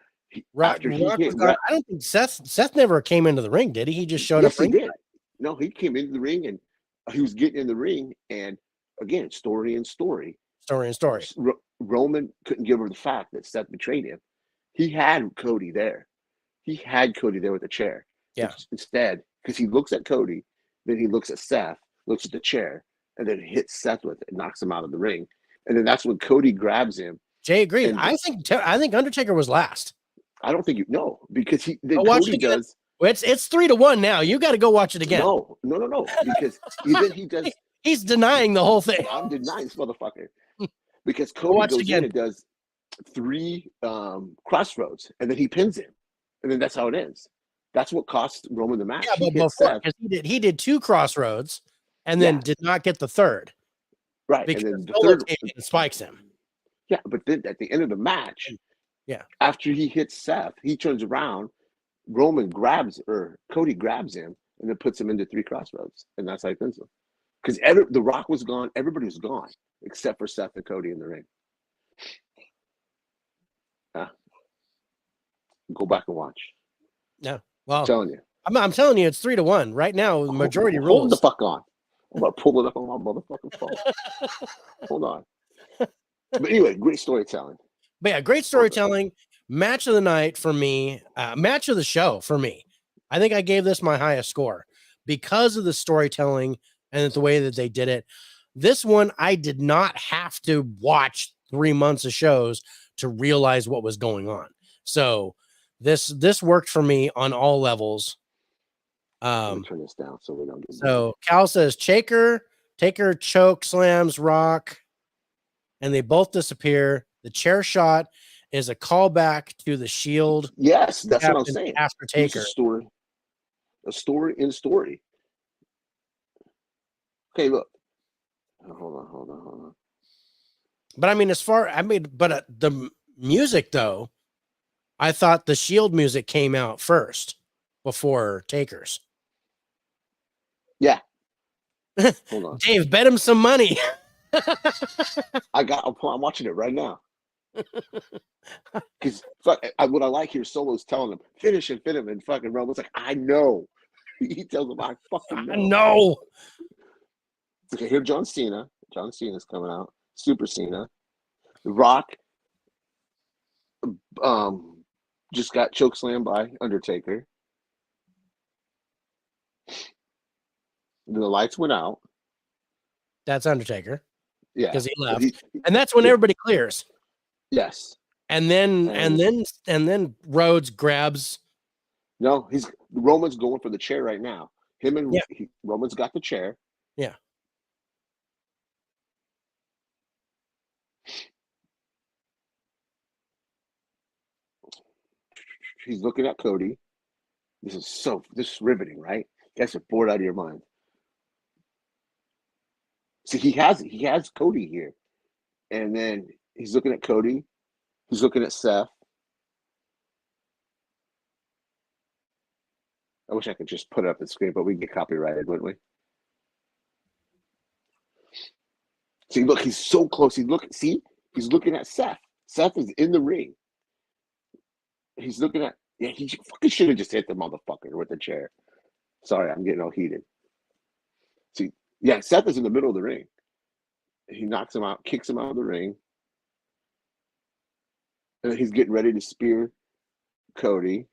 Rock was gone. I don't think Seth never came into the ring, did he? He just showed up. He did. No, he came into the ring and he was getting in the ring. And again, story and story. Roman couldn't give her the fact that Seth betrayed him. He had Cody there. He had Cody there with a chair. Yeah. Instead, because he looks at Cody, then he looks at Seth, looks at the chair, and then hits Seth with it and knocks him out of the ring. And then that's when Cody grabs him. Jay agreed. I think Undertaker was last. I don't think because Cody does. It's 3-1 now. You got to go watch it again. No. Because then he does. He's denying the whole thing. I'm denying this motherfucker. Because Cody goes in and does 3 crossroads, and then he pins him. And then that's how it ends. That's what cost Roman the match. Yeah, but before, because he did 2 crossroads and then did not get the third. Right. Because and then the third spikes him. Yeah, but then at the end of the match, yeah, after he hits Seth, he turns around Cody grabs him and then puts him into 3 crossroads, and that's how he pins him. Because The Rock was gone, everybody was gone except for Seth and Cody in the ring. Go back and watch. Yeah, well, I'm telling you. I'm telling you, it's 3-1 right now. The majority rules. Hold the fuck on. I'm gonna pull it up on my motherfucking phone. Hold on. But anyway, great storytelling. But yeah, great storytelling. Match of the night for me. Match of the show for me. I think I gave this my highest score because of the storytelling and the way that they did it. This one, I did not have to watch 3 months of shows to realize what was going on. So this worked for me on all levels. Let me turn this down so we don't get. So Cal says Taker choke slams Rock, and they both disappear. The chair shot is a callback to the Shield. Yes, that's what I'm saying. After Taker, a story in story. Okay, look. Hold on. But I mean, the music though, I thought the Shield music came out first before Taker's. Yeah. Hold on. Dave, bet him some money. I'm watching it right now. Because what I like here, Solo's telling him, finish him, and fucking Roman's like, I know. He tells him, I fucking know. I know. Okay, here John Cena. John Cena's coming out. Super Cena. The Rock just got chokeslammed by Undertaker. Then the lights went out. That's Undertaker. Yeah, because he left, and that's when everybody clears. Yes, and then Rhodes grabs. No, Roman's going for the chair right now. Roman's got the chair. Yeah. He's looking at Cody. This is riveting, right? You guys are bored out of your mind. See, he has Cody here. And then he's looking at Cody. He's looking at Seth. I wish I could just put it up the screen, but we'd get copyrighted, wouldn't we? See, look, he's so close. He's looking at Seth. Seth is in the ring. He's looking at, he fucking should have just hit the motherfucker with the chair. Sorry, I'm getting all heated. See, yeah, Seth is in the middle of the ring. He knocks him out, kicks him out of the ring. And he's getting ready to spear Cody.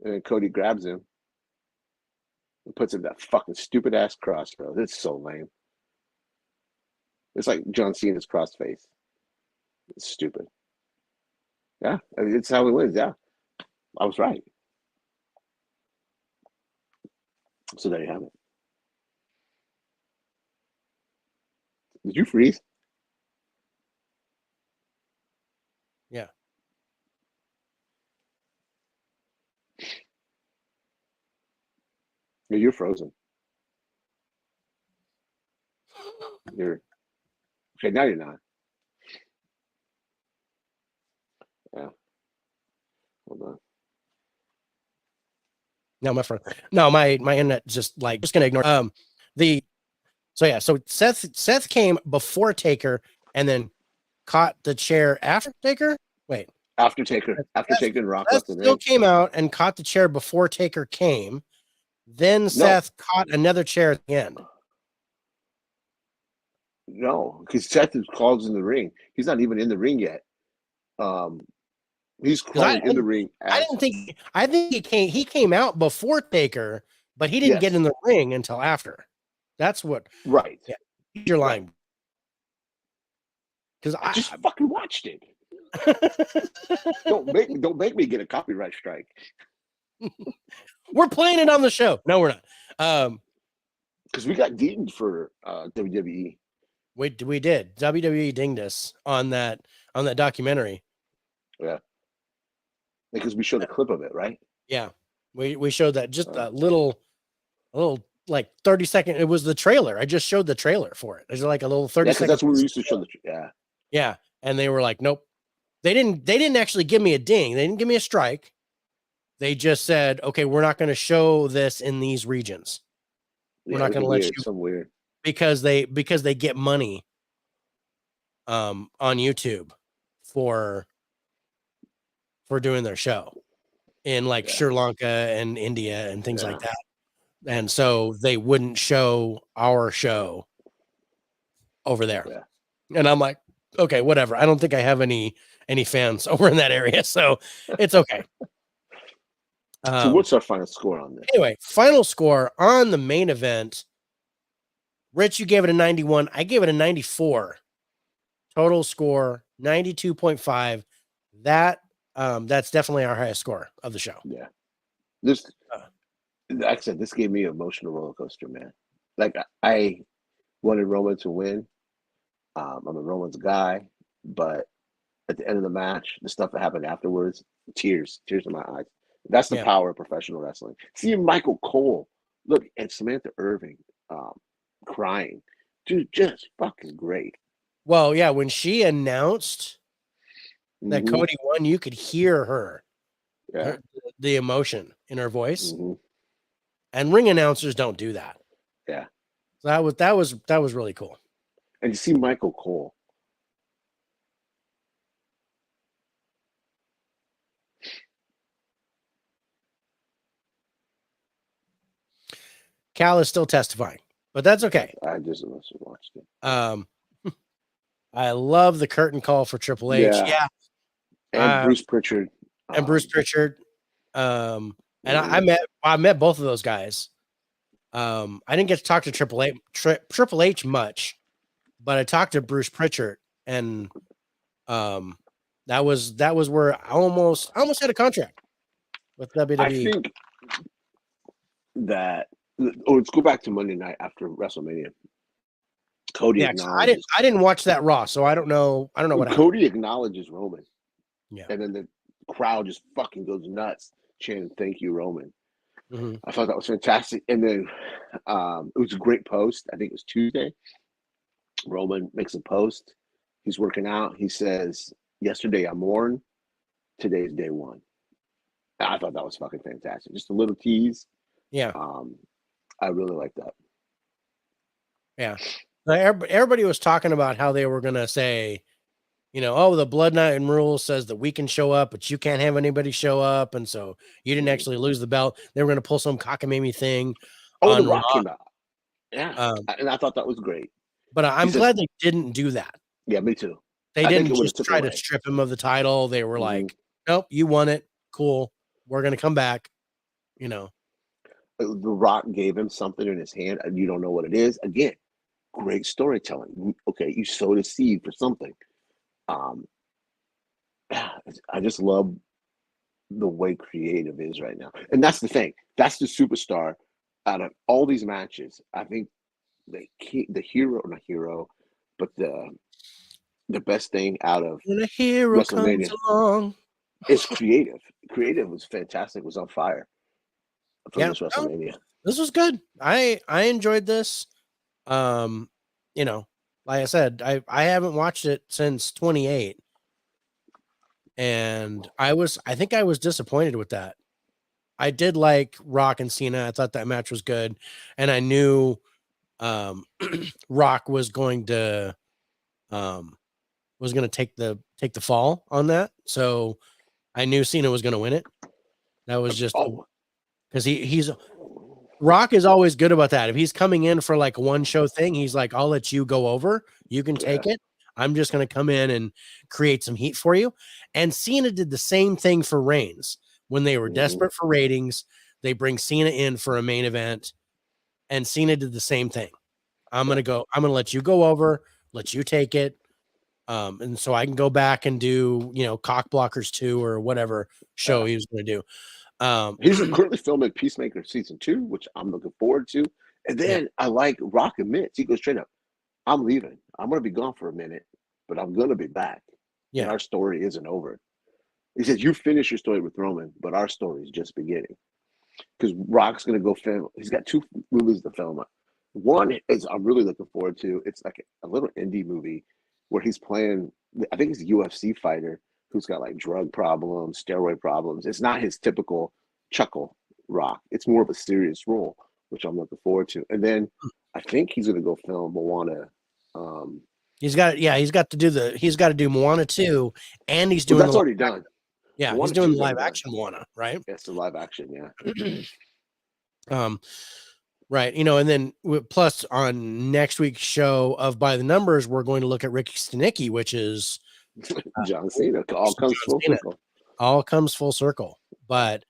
And then Cody grabs him and puts him in that fucking stupid ass cross, bro. It's so lame. It's like John Cena's cross face. It's stupid. Yeah, I mean, it's how he wins. Yeah, I was right. So there you have it. Did you freeze? Yeah. You're frozen. Okay. Now you're not. Yeah. Hold on. No, my friend. No, my internet just gonna ignore. So Seth came before Taker and then caught the chair after Taker. Wait. After Taker and Rock Seth still came out and caught the chair before Taker came. Then Seth caught another chair at the end. No, because Seth is called in the ring. He's not even in the ring yet. He's crawling in the ring. I think he came out before Taker, but he didn't get in the ring until after. That's what. Right. Yeah, you're lying. Because I just fucking watched it. Don't make me get a copyright strike. We're playing it on the show. No, we're not. Because we got dinged for WWE. We did. WWE dinged us on that documentary. Yeah. Because we showed a clip of it, right? Yeah. We showed that just a little like 30-second. It was the trailer. I just showed the trailer for it. There's like a little 30 seconds. That's what we used to show Yeah. And they were like, nope. They didn't actually give me a ding. They didn't give me a strike. They just said, okay, we're not going to show this in these regions. We're not going to let you some weird because they get money on YouTube for doing their show in like Sri Lanka and India and things like that. And so they wouldn't show our show over there. Yeah. And I'm like, okay, whatever. I don't think I have any fans over in that area, so it's okay. So what's our final score on this? Anyway, final score on the main event. Rich, you gave it a 91. I gave it a 94. Total score 92.5. That's definitely our highest score of the show. Yeah. This, like I said, this gave me an emotional roller coaster, man. Like I wanted Roman to win. I'm a Roman's guy, but at the end of the match, the stuff that happened afterwards, tears in my eyes. That's the power of professional wrestling. Seeing Michael Cole, look, and Samantha Irving crying, dude, just fucking great. Well, yeah, when she announced that Cody won, you could hear her, the emotion in her voice. And ring announcers don't do that. Yeah, so that was really cool. And you see Michael Cole. Cal is still testifying, but that's okay. I just watched it. I love the curtain call for Triple H. Yeah. And Bruce Pritchard. And Bruce Pritchard. And I met both of those guys. I didn't get to talk to Triple H much, but I talked to Bruce Pritchard, and that was where I almost had a contract with WWE. I think that let's go back to Monday night after WrestleMania. Cody acknowledges. I didn't watch that Raw, so I don't know what Cody acknowledges Roman. Yeah. And then the crowd just fucking goes nuts chanting, "Thank you, Roman." I thought that was fantastic. And then it was a great post. I think it was Tuesday. Roman makes a post. He's working out. He says, "Yesterday I mourned. Today's day one." And I thought that was fucking fantastic. Just a little tease. Yeah. I really like that. Yeah. Everybody was talking about how they were going to say, oh, the Bloodline rule says that we can show up, but you can't have anybody show up. And so you didn't actually lose the belt. They were going to pull some cockamamie thing. Oh, The Rock came out. Yeah. And I thought that was great. But I'm glad they didn't do that. Yeah, me too. They didn't just try to strip him of the title. They were like, nope, you won it. Cool. We're going to come back. The Rock gave him something in his hand, and you don't know what it is. Again, great storytelling. Okay, you sowed a seed for something. I just love the way creative is right now, and that's the thing. That's the superstar out of all these matches. I think the hero, but the best thing out of when a hero comes along is creative. Creative was fantastic. Was on fire for this WrestleMania. This was good. I enjoyed this. Like I said, I haven't watched it since 28. And I think I was disappointed with that. I did like Rock and Cena. I thought that match was good. And I knew Rock was going to take the fall on that. So I knew Cena was going to win it. That was just because he's Rock is always good about that. If he's coming in for like a one show thing, he's like, I'll let you go over. You can take it. I'm just going to come in and create some heat for you. And Cena did the same thing for Reigns when they were desperate for ratings. They bring Cena in for a main event, and Cena did the same thing. I'm going to let you go over, let you take it. And so I can go back and do, Cock Blockers 2 or whatever show he was going to do. He's currently filming Peacemaker season 2, which I'm looking forward to. And then I like Rock admits, he goes straight up, I'm leaving. I'm going to be gone for a minute, but I'm going to be back. Yeah. And our story isn't over. He says, you finish your story with Roman, but our story is just beginning. Because Rock's going to go film. He's got 2 movies to film. One is I'm really looking forward to. It's like a little indie movie where he's playing, I think he's a UFC fighter who's got like drug problems, steroid problems. It's not his typical chuckle rock. It's more of a serious role, which I'm looking forward to. And then I think he's going to go film Moana. He's got to do Moana 2, and he's doing that's already done. Yeah, Moana he's doing 2 is the live already action Moana, right? Yeah, it's the live action, yeah. Right. And then plus on next week's show of By the Numbers, we're going to look at Ricky Stenicki, which is John Cena. All comes full circle. All comes full circle. But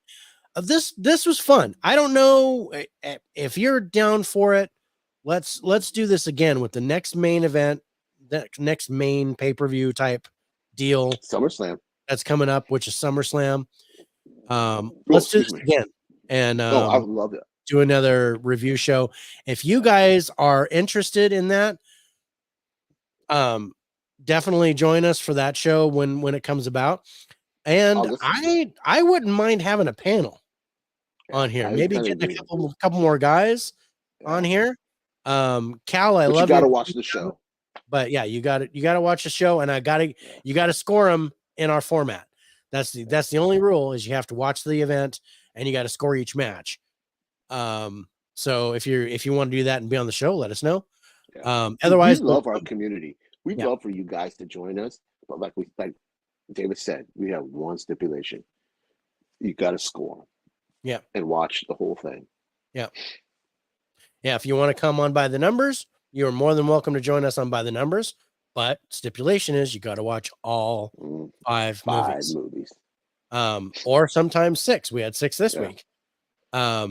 this was fun. I don't know if you're down for it. Let's do this again with the next main event, the next main pay-per-view type deal. SummerSlam. That's coming up, which is SummerSlam. Let's do this again. And I would love it. Do another review show. If you guys are interested in that, definitely join us for that show when it comes about. And I wouldn't mind having a panel on here. Maybe getting a couple more guys on here. Cal, I love you. You got to watch the show. But yeah, you got to watch the show, and you got to score them in our format. That's the only rule is you have to watch the event and you got to score each match. So if you want to do that and be on the show, let us know. Otherwise, we love our community. We'd love for you guys to join us, but like David said, we have one stipulation: you got to score. Yeah, and watch the whole thing. Yeah. If you want to come on By the Numbers, you're more than welcome to join us on By the Numbers. But stipulation is you got to watch all five movies. Or sometimes 6. We had 6 this week. I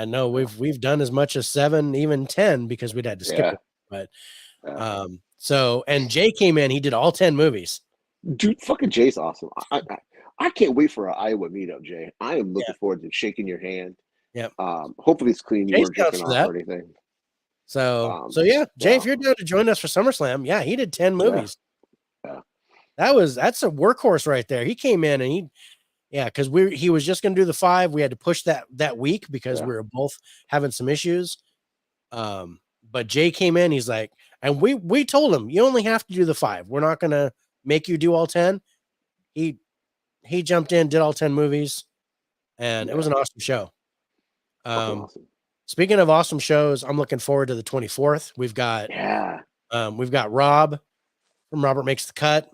know we've done as much as 7, even 10 because we'd had to skip it. But so, and Jay came in, he did all 10 movies. Dude, fucking Jay's awesome. I can't wait for our Iowa meetup, Jay. I am looking forward to shaking your hand. Yeah. Hopefully it's clean. You weren't drinking off or anything. So yeah, Jay, if you're down to join us for SummerSlam, he did 10 movies. Yeah. That's a workhorse right there. He came in and because he was just going to do the 5. We had to push that week because we were both having some issues. But Jay came in. He's like, and we told him you only have to do the 5. We're not going to make you do all 10. He jumped in, did all 10 movies, and it was an awesome show. Awesome. Speaking of awesome shows, I'm looking forward to the 24th. We've got Rob from Robert Makes the Cut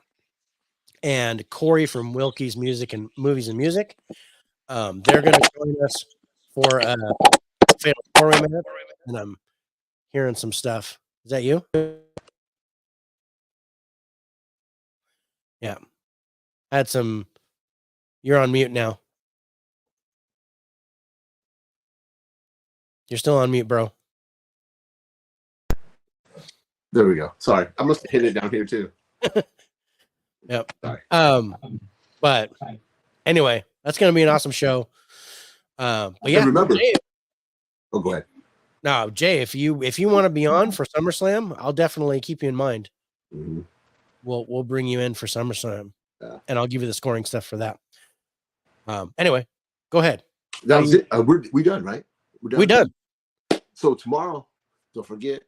and Corey from Wilkie's Music and Movies and Music. They're going to join us for a Fatal 4-Way, and I'm hearing some stuff. Is that you? Yeah. You're on mute now. You're still on mute, bro. There we go. Sorry. I must have hit it down here too. Yep. Sorry. But anyway, that's going to be an awesome show. But yeah, remember. Jay, go ahead. No, Jay, if you want to be on for SummerSlam, I'll definitely keep you in mind. Mm-hmm. We'll bring you in for SummerSlam, and I'll give you the scoring stuff for that. Anyway, go ahead. That was it. We done, right? We done. So tomorrow, don't forget.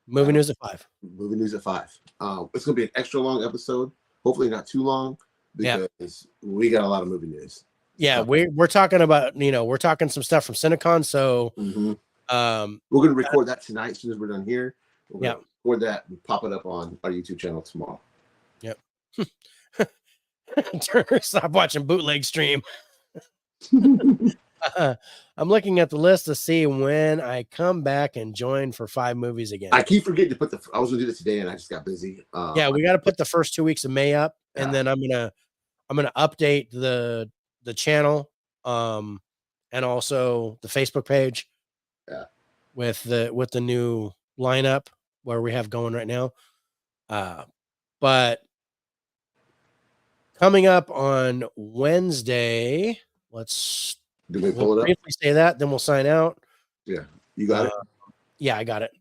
Movie news at 5. Movie news at 5. It's gonna be an extra long episode. Hopefully not too long because we got a lot of movie news. Yeah, we're talking about we're talking some stuff from Cinecon. So we're gonna record that tonight as soon as we're done here. We're gonna record that and pop it up on our YouTube channel tomorrow. Yep. Stop watching bootleg stream. I'm looking at the list to see when I come back and join for 5 movies again. I keep forgetting to put I was gonna do this today and I just got busy. We got to put the first 2 weeks of May up, and then I'm gonna update the channel, and also the Facebook page. With the new lineup where we have going right now. But coming up on Wednesday, do we pull it up? Briefly say that, then we'll sign out. Yeah, you got it. Yeah, I got it.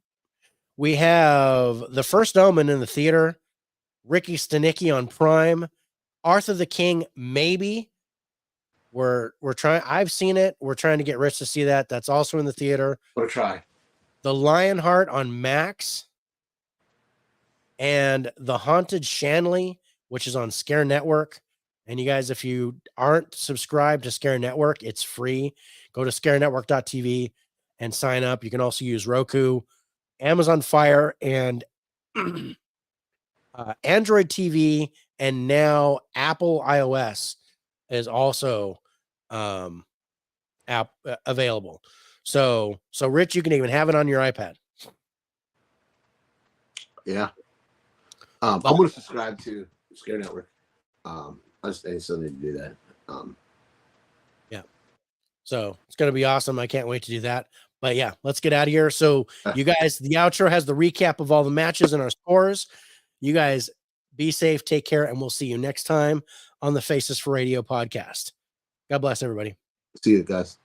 We have The First Omen in the theater, Ricky Stenicki on Prime, Arthur the King maybe. We're trying. I've seen it. We're trying to get Rich to see that. That's also in the theater. We'll try. The Lionheart on Max, and The Haunted Shanley, which is on Scare Network. And you guys, if you aren't subscribed to Scare Network, it's free. Go to scarenetwork.tv and sign up. You can also use Roku, Amazon Fire, and Android TV, and now Apple iOS is also available. So Rich, you can even have it on your iPad. Yeah. I'm going to subscribe to Scare Network. I still need to do that. Yeah. So it's going to be awesome. I can't wait to do that. But yeah, let's get out of here. So you guys, the outro has the recap of all the matches and our scores. You guys be safe, take care, and we'll see you next time on the Faces for Radio podcast. God bless everybody. See you guys.